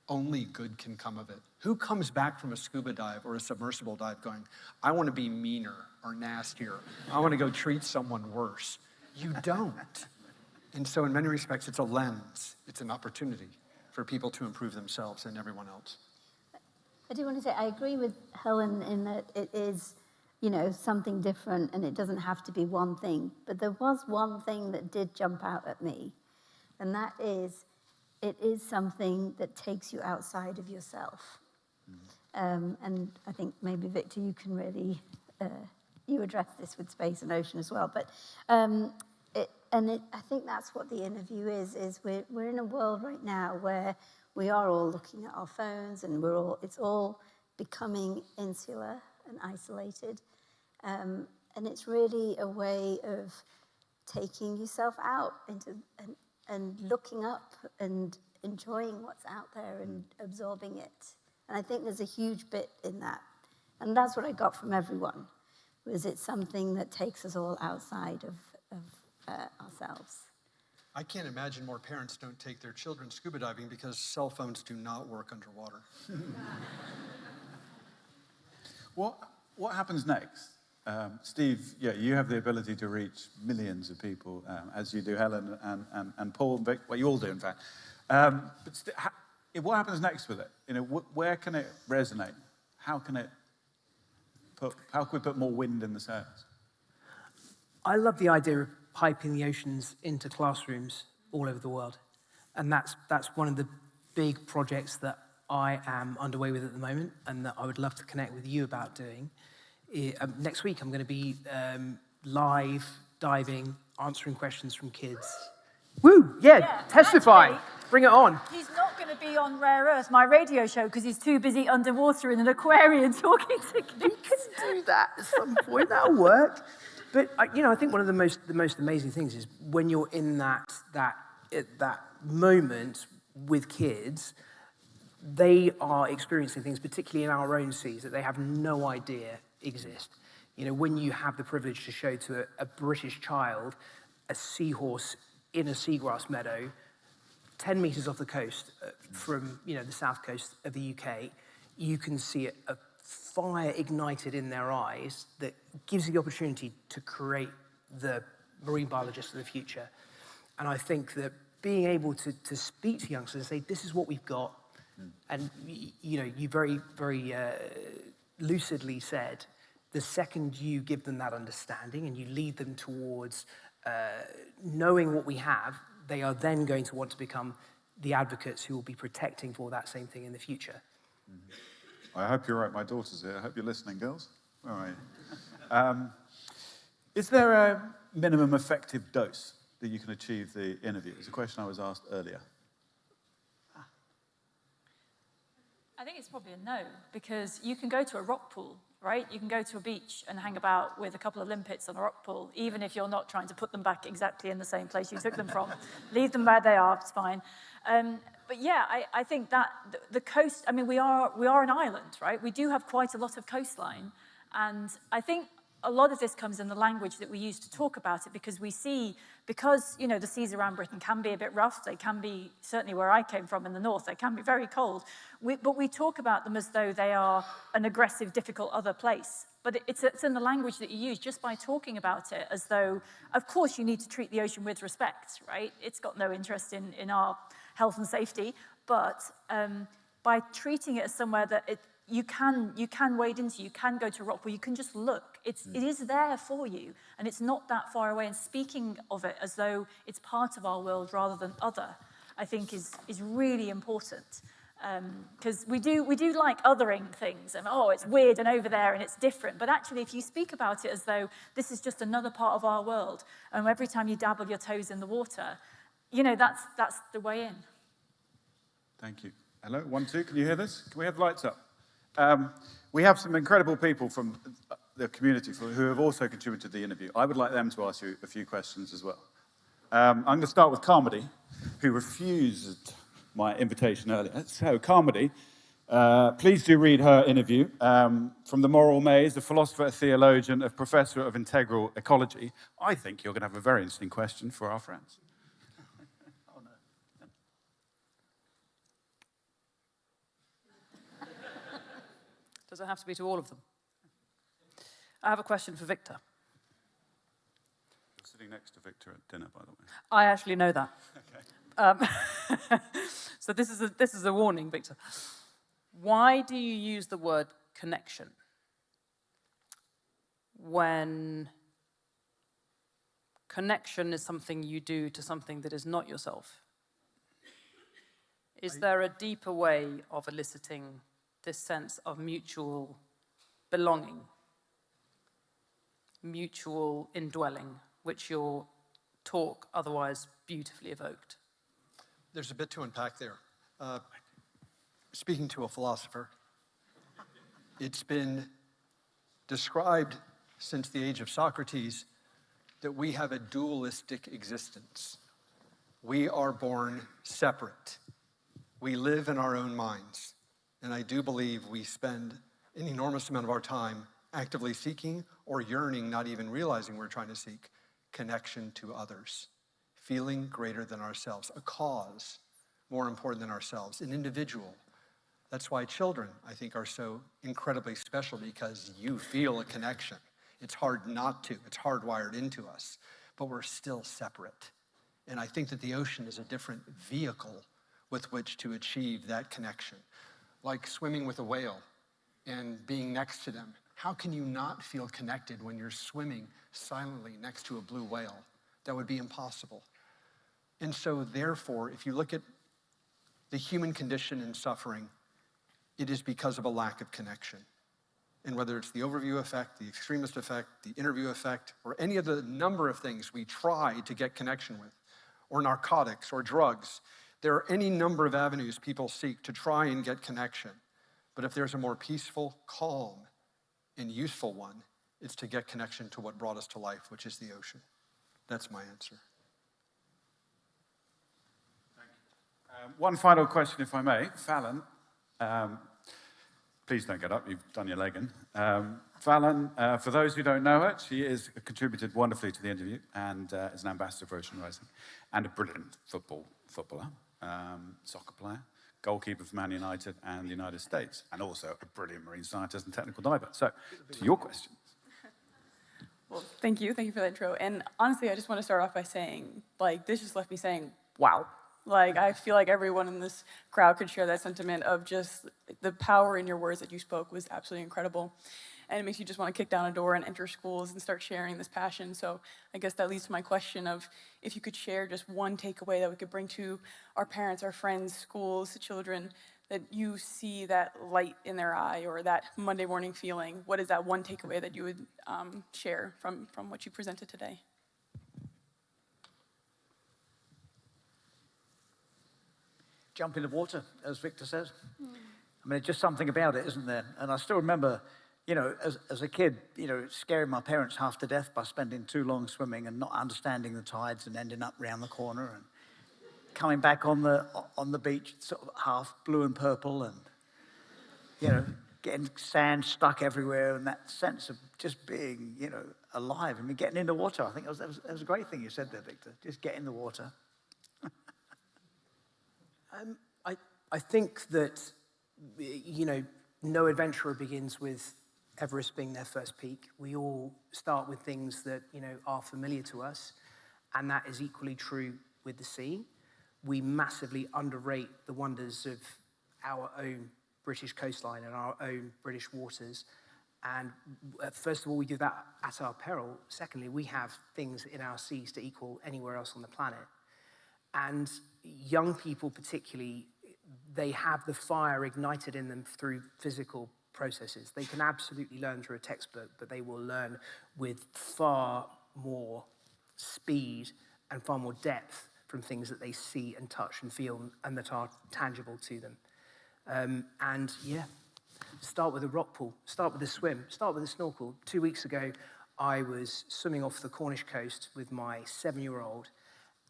only good can come of it. Who comes back from a scuba dive or a submersible dive going, I want to be meaner or nastier. I want to go treat someone worse. You don't. And so in many respects, it's a lens. It's an opportunity for people to improve themselves and everyone else. I do want to say, I agree with Helen in that it is, something different and it doesn't have to be one thing. But there was one thing that did jump out at me, and that is, it is something that takes you outside of yourself. And I think maybe, Victor, you can really, you address this with space and ocean as well. But I think that's what the Innerview is we're in a world right now where we are all looking at our phones, and it's all becoming insular and isolated. And it's really a way of taking yourself out and looking up and enjoying what's out there and absorbing it. And I think there's a huge bit in that. And that's what I got from everyone, was it's something that takes us all outside of ourselves. I can't imagine more parents don't take their children scuba diving because cell phones do not work underwater. What happens next? Steve, you have the ability to reach millions of people, as you do, Helen, and Paul, and Vic, well, you all do, in fact. What happens next with it? Where can it resonate? How can we put more wind in the sails? I love the idea of piping the oceans into classrooms all over the world. And that's one of the big projects that I am underway with at the moment, and that I would love to connect with you about doing. Next week, I'm going to be live diving, answering questions from kids. Woo! Yeah, testify. Actually, bring it on. He's not going to be on Rare Earth, my radio show, because he's too busy underwater in an aquarium talking to kids. We can do that at some point. That'll work. But I think one of the most amazing things is when you're in that moment with kids, they are experiencing things, particularly in our own seas, that they have no idea exist. When you have the privilege to show to a British child a seahorse in a seagrass meadow, 10 meters off the coast from the south coast of the UK, you can see a fire ignited in their eyes that gives the opportunity to create the marine biologist of the future. And I think that being able to speak to youngsters and say, this is what we've got, and you very, very lucidly said, the second you give them that understanding and you lead them towards knowing what we have, they are then going to want to become the advocates who will be protecting for that same thing in the future. I hope you're right. My daughter's here. I hope you're listening, girls. All right. Is there a minimum effective dose that you can achieve the Innerview? It's a question I was asked earlier. I think it's probably a no, because you can go to a rock pool, right? You can go to a beach and hang about with a couple of limpets on a rock pool, even if you're not trying to put them back exactly in the same place you took them from. Leave them where they are, it's fine. But yeah, I think that the coast, we are an island, right? We do have quite a lot of coastline. And I think a lot of this comes in the language that we use to talk about it, because the seas around Britain can be a bit rough. They can be, certainly where I came from in the north, they can be very cold. But we talk about them as though they are an aggressive, difficult other place. But it's in the language that you use, just by talking about it, as though, of course, you need to treat the ocean with respect, right? It's got no interest in our health and safety, but by treating it as somewhere that you can wade into, you can go to a rock pool, you can just look. It is there for you, and it's not that far away. And speaking of it as though it's part of our world rather than other, I think is really important. Because we do like othering things, and it's weird and over there and it's different. But actually, if you speak about it as though this is just another part of our world, and every time you dabble your toes in the water, that's the way in. Thank you. Hello, 1, 2, can you hear this? Can we have the lights up? We have some incredible people from the community who have also contributed to the Innerview. I would like them to ask you a few questions as well. I'm going to start with Carmody, who refused my invitation earlier. So, Carmody, please do read her Innerview. From the Moral Maze, a philosopher, a theologian, a professor of integral ecology. I think you're going to have a very interesting question for our friends. Does it have to be to all of them? I have a question for Victor. You're sitting next to Victor at dinner, by the way. I actually know that. Okay. So this is a warning, Victor. Why do you use the word connection when connection is something you do to something that is not yourself? Is there a deeper way of eliciting this sense of mutual belonging, mutual indwelling, which your talk otherwise beautifully evoked? There's a bit to unpack there. Speaking to a philosopher, it's been described since the age of Socrates that we have a dualistic existence. We are born separate. We live in our own minds. And I do believe we spend an enormous amount of our time actively seeking or yearning, not even realizing we're trying to seek, connection to others, feeling greater than ourselves, a cause more important than ourselves, an individual. That's why children, I think, are so incredibly special, because you feel a connection. It's hard not to. It's hardwired into us, but we're still separate. And I think that the ocean is a different vehicle with which to achieve that connection. Like swimming with a whale and being next to them. How can you not feel connected when you're swimming silently next to a blue whale? That would be impossible. And so therefore, if you look at the human condition and suffering, it is because of a lack of connection. And whether it's the overview effect, the extremist effect, the interview effect, or any of the number of things we try to get connection with, or narcotics or drugs, there are any number of avenues people seek to try and get connection. But if there's a more peaceful, calm, and useful one, it's to get connection to what brought us to life, which is the ocean. That's my answer. One final question, if I may. Fallon, please don't get up, you've done your leg in. Fallon, for those who don't know her, she is contributed wonderfully to the interview and is an ambassador for ocean rising and a brilliant footballer, soccer player, goalkeeper for Man United and the United States, and also a brilliant marine scientist and technical diver. So, to your question. Well, thank you for that intro. And honestly, I just want to start off by saying, like, this just left me saying, wow. Like, I feel like everyone in this crowd could share that sentiment of just the power in your words that you spoke was absolutely incredible. And it makes you just want to kick down a door and enter schools and start sharing this passion. So I guess that leads to my question of if you could share just one takeaway that we could bring to our parents, our friends, schools, children, that you see that light in their eye or that Monday morning feeling. What is that one takeaway that you would share from what you presented today? Jump in the water, as Victor says. I mean, there's just something about it, isn't there? And I still remember, you know, as a kid, you know, scaring my parents half to death by spending too long swimming and not understanding the tides and ending up round the corner and coming back on the beach sort of half blue and purple and, you know, getting sand stuck everywhere and that sense of just being, you know, alive. I mean, getting in the water, I think that was a great thing you said there, Victor. Just get in the water. I think that, you know, no adventurer begins with Everest being their first peak. We all start with things that, you know, are familiar to us, and that is equally true with the sea. We massively underrate the wonders of our own British coastline and our own British waters. And first of all, we do that at our peril. Secondly, we have things in our seas to equal anywhere else on the planet. And young people particularly, they have the fire ignited in them through physical processes. They can absolutely learn through a textbook, but they will learn with far more speed and far more depth from things that they see and touch and feel and that are tangible to them. And yeah, start with a rock pool, start with a swim, start with a snorkel. 2 weeks ago, I was swimming off the Cornish coast with my 7-year-old,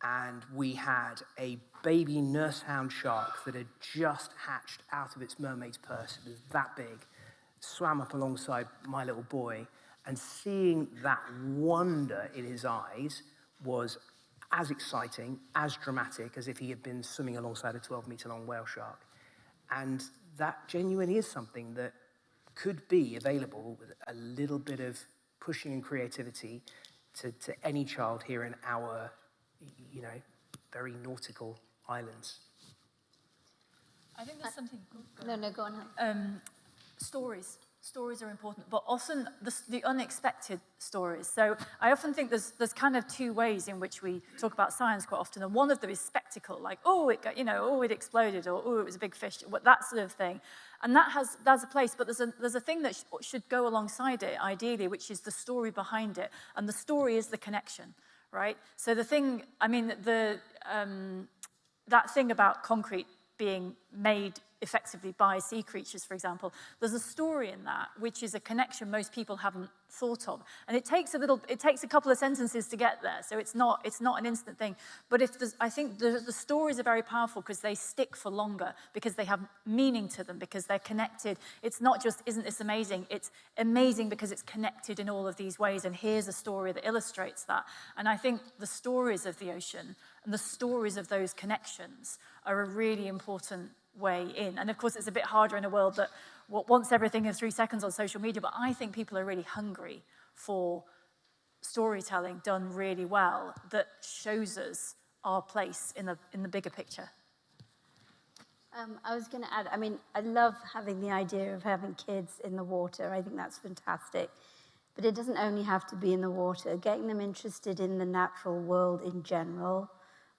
and we had a baby nursehound shark that had just hatched out of its mermaid's purse. It was that big, swam up alongside my little boy, and seeing that wonder in his eyes was as exciting, as dramatic as if he had been swimming alongside a 12-meter-long whale shark. And that genuinely is something that could be available with a little bit of pushing and creativity to any child here in our, you know, very nautical islands. I think there's something... No, go on. Stories. Stories are important, but often the unexpected stories. So I often think there's kind of two ways in which we talk about science quite often, and one of them is spectacle, like, oh, it got, you know, oh, it exploded, or oh, it was a big fish, that sort of thing. And that's a place, but there's a thing that should go alongside it, ideally, which is the story behind it. And the story is the connection, right? So the thing, I mean, that thing about concrete being made effectively by sea creatures, for example, there's a story in that, which is a connection most people haven't thought of. And it takes a couple of sentences to get there, so it's not an instant thing. But I think the stories are very powerful because they stick for longer, because they have meaning to them, because they're connected. It's not just, isn't this amazing? It's amazing because it's connected in all of these ways, and here's a story that illustrates that. And I think the stories of the ocean and the stories of those connections are a really important way in. And of course, it's a bit harder in a world that wants everything in 3 seconds on social media, but I think people are really hungry for storytelling done really well that shows us our place in the bigger picture. I was going to add, I mean, I love having the idea of having kids in the water. I think that's fantastic. But it doesn't only have to be in the water. Getting them interested in the natural world in general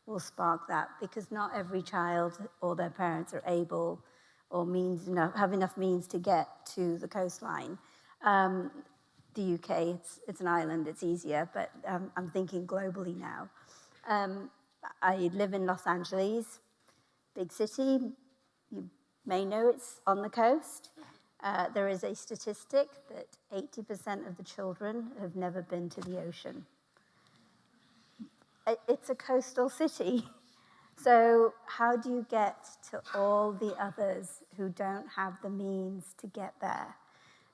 will spark that, because not every child or their parents are able or have enough means to get to the coastline. The UK, it's an island, it's easier, but I'm thinking globally now. I live in Los Angeles, big city. You may know it's on the coast. There is a statistic that 80% of the children have never been to the ocean. It's a coastal city. So how do you get to all the others who don't have the means to get there?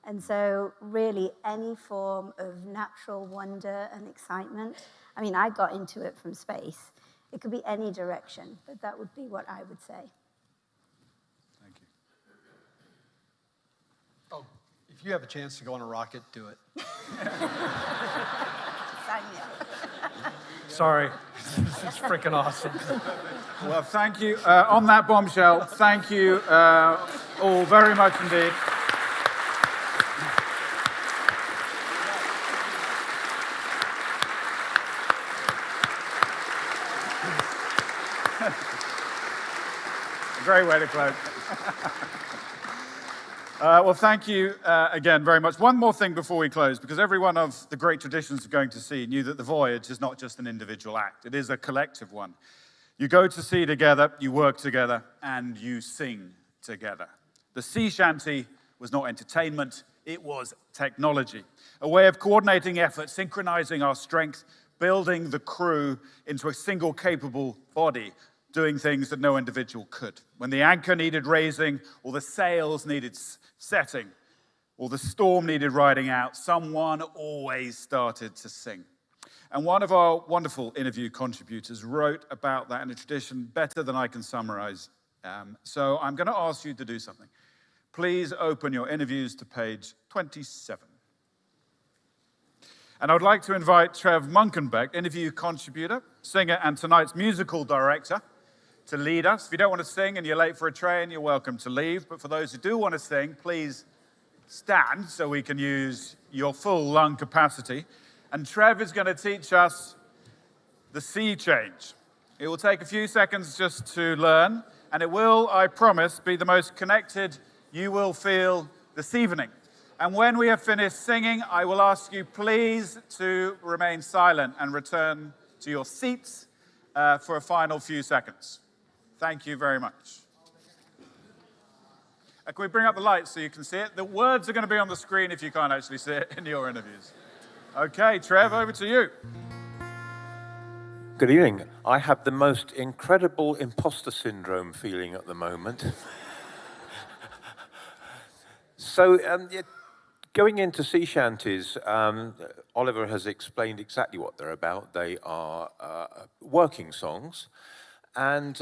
And so really any form of natural wonder and excitement, I mean, I got into it from space. It could be any direction, but that would be what I would say. Thank you. Oh, if you have a chance to go on a rocket, do it. Sign me up. Sorry, this is freaking awesome. Well, thank you. On that bombshell, thank you all very much indeed. Great way to close. Well, thank you again very much. One more thing before we close, because every one of the great traditions of going to sea knew that the voyage is not just an individual act. It is a collective one. You go to sea together, you work together, and you sing together. The sea shanty was not entertainment, it was technology. A way of coordinating effort, synchronizing our strength, building the crew into a single capable body, doing things that no individual could. When the anchor needed raising, or the sails needed setting, or the storm needed riding out, someone always started to sing. And one of our wonderful interview contributors wrote about that in a tradition better than I can summarize. So I'm going to ask you to do something. Please open your interviews to page 27. And I would like to invite Trev Munkenbeck, interview contributor, singer, and tonight's musical director, to lead us. If you don't want to sing and you're late for a train, you're welcome to leave. But for those who do want to sing, please stand so we can use your full lung capacity. And Trev is going to teach us the sea change. It will take a few seconds just to learn, and it will, I promise, be the most connected you will feel this evening. And when we have finished singing, I will ask you please to remain silent and return to your seats for a final few seconds. Thank you very much. Can we bring up the lights so you can see it? The words are going to be on the screen if you can't actually see it in your interviews. Okay, Trev, over to you. Good evening. I have the most incredible imposter syndrome feeling at the moment. So, going into sea shanties, Oliver has explained exactly what they're about. They are working songs. And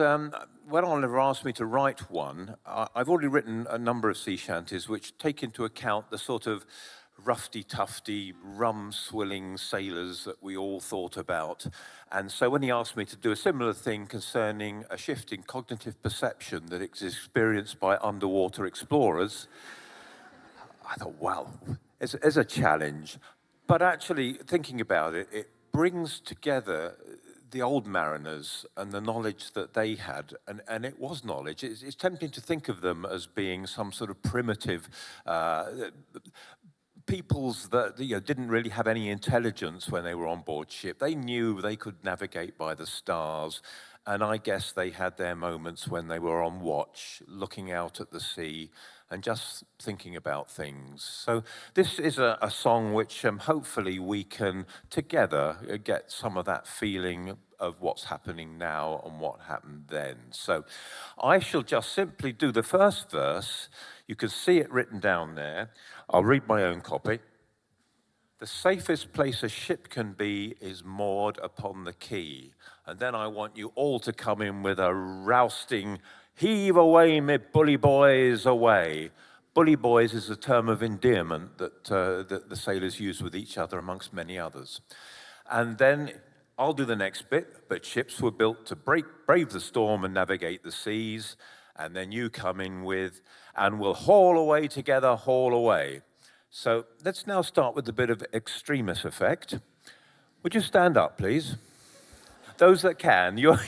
when Oliver asked me to write one, I've already written a number of sea shanties which take into account the sort of roughy-tufty, rum-swilling sailors that we all thought about. And so when he asked me to do a similar thing concerning a shift in cognitive perception that is experienced by underwater explorers, I thought, wow, it's a challenge. But actually, thinking about it, it brings together the old mariners and the knowledge that they had, and it was knowledge. It's tempting to think of them as being some sort of primitive peoples that didn't really have any intelligence when they were on board ship. They knew they could navigate by the stars, and I guess they had their moments when they were on watch, looking out at the sea and just thinking about things. So this is a song which hopefully we can together get some of that feeling of what's happening now and what happened then. So I shall just simply do the first verse. You can see it written down there. I'll read my own copy. The safest place a ship can be is moored upon the quay. And then I want you all to come in with a rousting, heave away, me bully boys, away. Bully boys is a term of endearment that the sailors use with each other, amongst many others. And then I'll do the next bit, but ships were built to brave the storm and navigate the seas. And then you come in with, and we'll haul away together, haul away. So let's now start with a bit of extremis effect. Would you stand up, please? Those that can, you're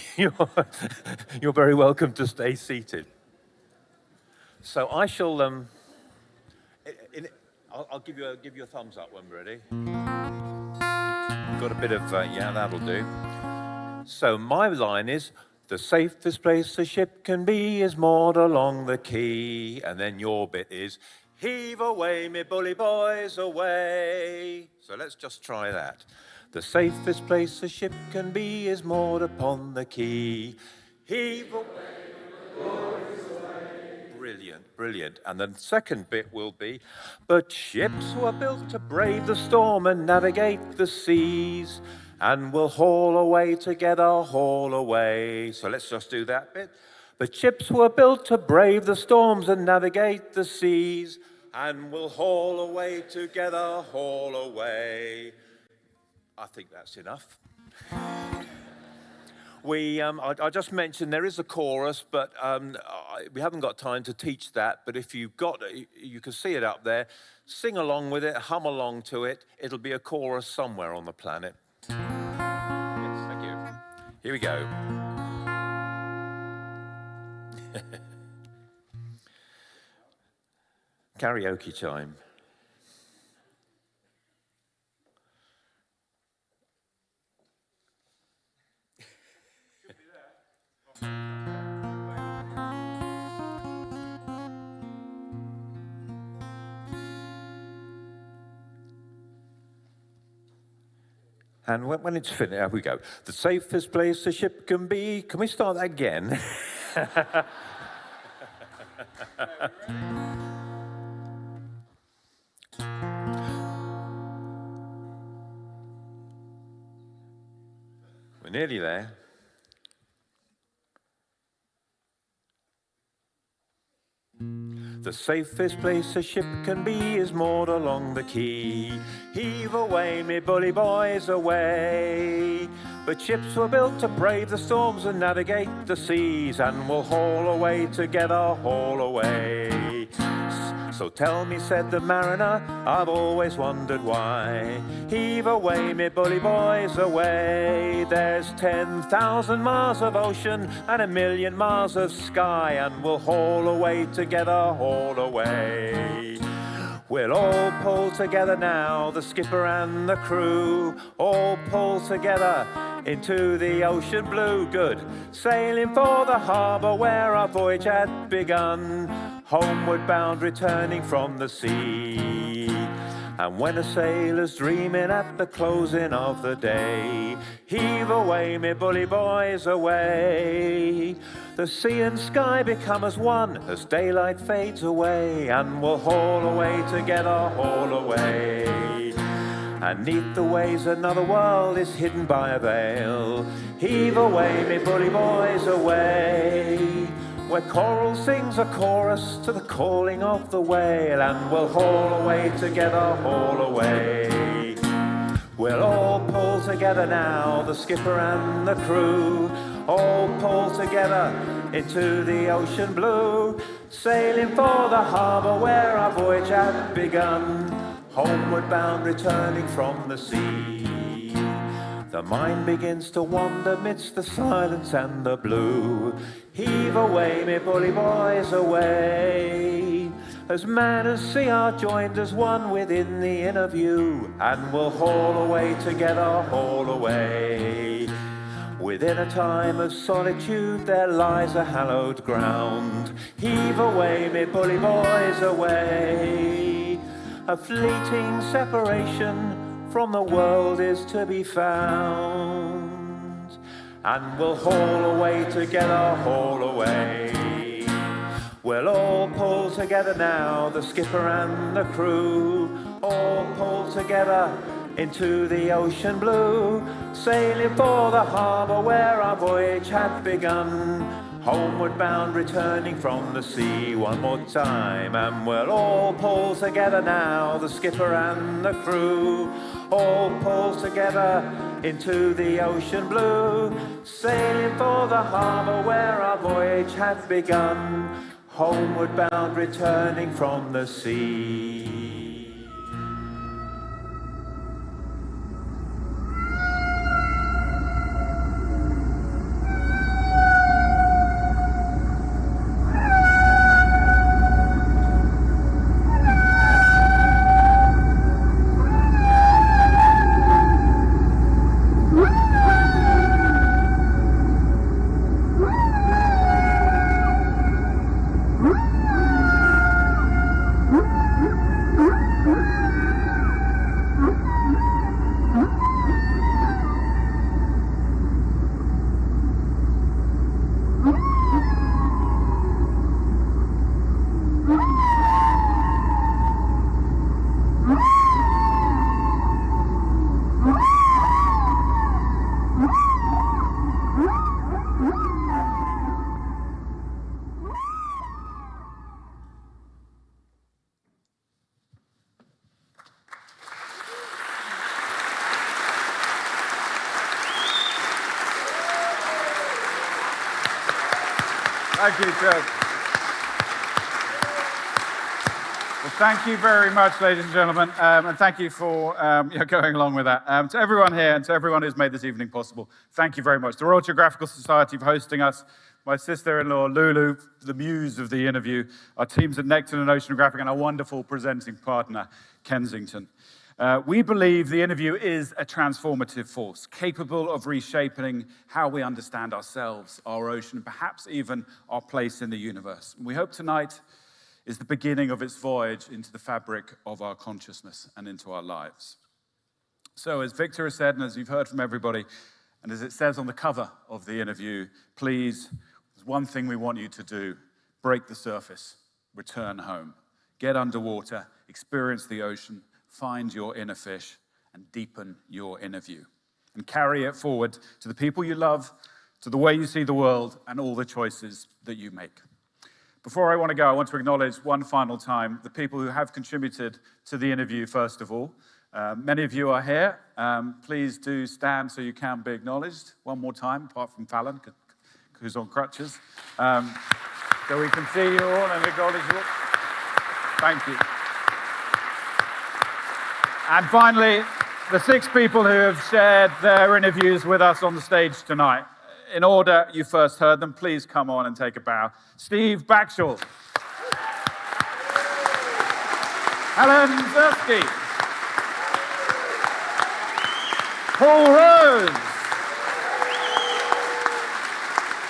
very welcome to stay seated. So I shall, I'll give you a thumbs up when we're ready. Got a bit of, yeah, that'll do. So my line is, the safest place a ship can be is moored along the quay. And then your bit is, heave away, me bully boys, away. So let's just try that. The safest place a ship can be is moored upon the quay. Heave away, me boys, away. Brilliant, brilliant. And the second bit will be, but ships were built to brave the storm and navigate the seas, and we'll haul away together, haul away. So let's just do that bit. But ships were built to brave the storms and navigate the seas, and we'll haul away together, haul away. I think that's enough. I just mentioned there is a chorus, but we haven't got time to teach that. But if you've got it, you can see it up there. Sing along with it, hum along to it. It'll be a chorus somewhere on the planet. Yes, thank you. Here we go. Karaoke time. And when it's finished, here we go. The safest place a ship can be. Can we start that again? We're nearly there. The safest place a ship can be is moored along the quay. Heave away, me bully boys, away. But ships were built to brave the storms and navigate the seas, and we'll haul away together, haul away. So tell me, said the mariner, I've always wondered why. Heave away, me bully boys, away. There's 10,000 miles of ocean and 1,000,000 miles of sky, and we'll haul away together, haul away. We'll all pull together now, the skipper and the crew, all pull together into the ocean blue. Good. Sailing for the harbour where our voyage had begun, homeward bound, returning from the sea. And when a sailor's dreaming at the closing of the day, heave away, me bully boys, away. The sea and sky become as one as daylight fades away, and we'll haul away together, haul away. And 'neath the waves another world is hidden by a veil. Heave away, me bully boys, away. Where coral sings a chorus to the calling of the whale, and we'll haul away together, haul away. We'll all pull together now, the skipper and the crew, all pull together into the ocean blue, sailing for the harbour where our voyage had begun, homeward bound, returning from the sea. The mind begins to wander midst the silence and the blue. Heave away, me bully boys, away. As man and sea are joined as one within the inner view, and we'll haul away together, haul away. Within a time of solitude there lies a hallowed ground. Heave away, me bully boys, away. A fleeting separation from the world is to be found, and we'll haul away together, haul away. We'll all pull together now, the skipper and the crew, all pull together into the ocean blue, sailing for the harbour where our voyage had begun. Homeward bound, returning from the sea one more time, and we'll all pull together now, the skipper and the crew, all pull together into the ocean blue, sailing for the harbour where our voyage had begun. Homeward bound, returning from the sea. Thank you, Chad. Well, thank you very much, ladies and gentlemen, and thank you for going along with that. To everyone here and to everyone who's made this evening possible, thank you very much. The Royal Geographical Society for hosting us, my sister-in-law, Lulu, the muse of the interview, our teams at Nekton and Oceanographic, and our wonderful presenting partner, Kensington. We believe the interview is a transformative force, capable of reshaping how we understand ourselves, our ocean, and perhaps even our place in the universe. And we hope tonight is the beginning of its voyage into the fabric of our consciousness and into our lives. So as Victor has said, and as you've heard from everybody, and as it says on the cover of the interview, please, there's one thing we want you to do: break the surface, return home, get underwater, experience the ocean, find your inner fish, and deepen your inner view. And carry it forward to the people you love, to the way you see the world, and all the choices that you make. Before I want to go, I want to acknowledge one final time the people who have contributed to the interview, first of all. Many of you are here. Please do stand so you can be acknowledged. One more time, apart from Helen, who's on crutches. So we can see you all and acknowledge you all. Thank you. And finally, the 6 people who have shared their interviews with us on the stage tonight. In order you first heard them, please come on and take a bow. Steve Backshall. Helen Czerski. Paul Rose.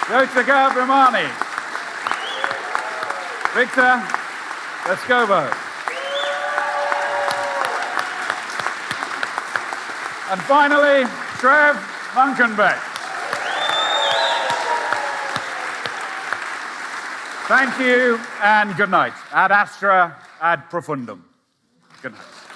Jyoika Virmani. Victor Vescovo. And finally, Trev Munkenbeck. Thank you and good night. Ad astra, ad profundum. Good night.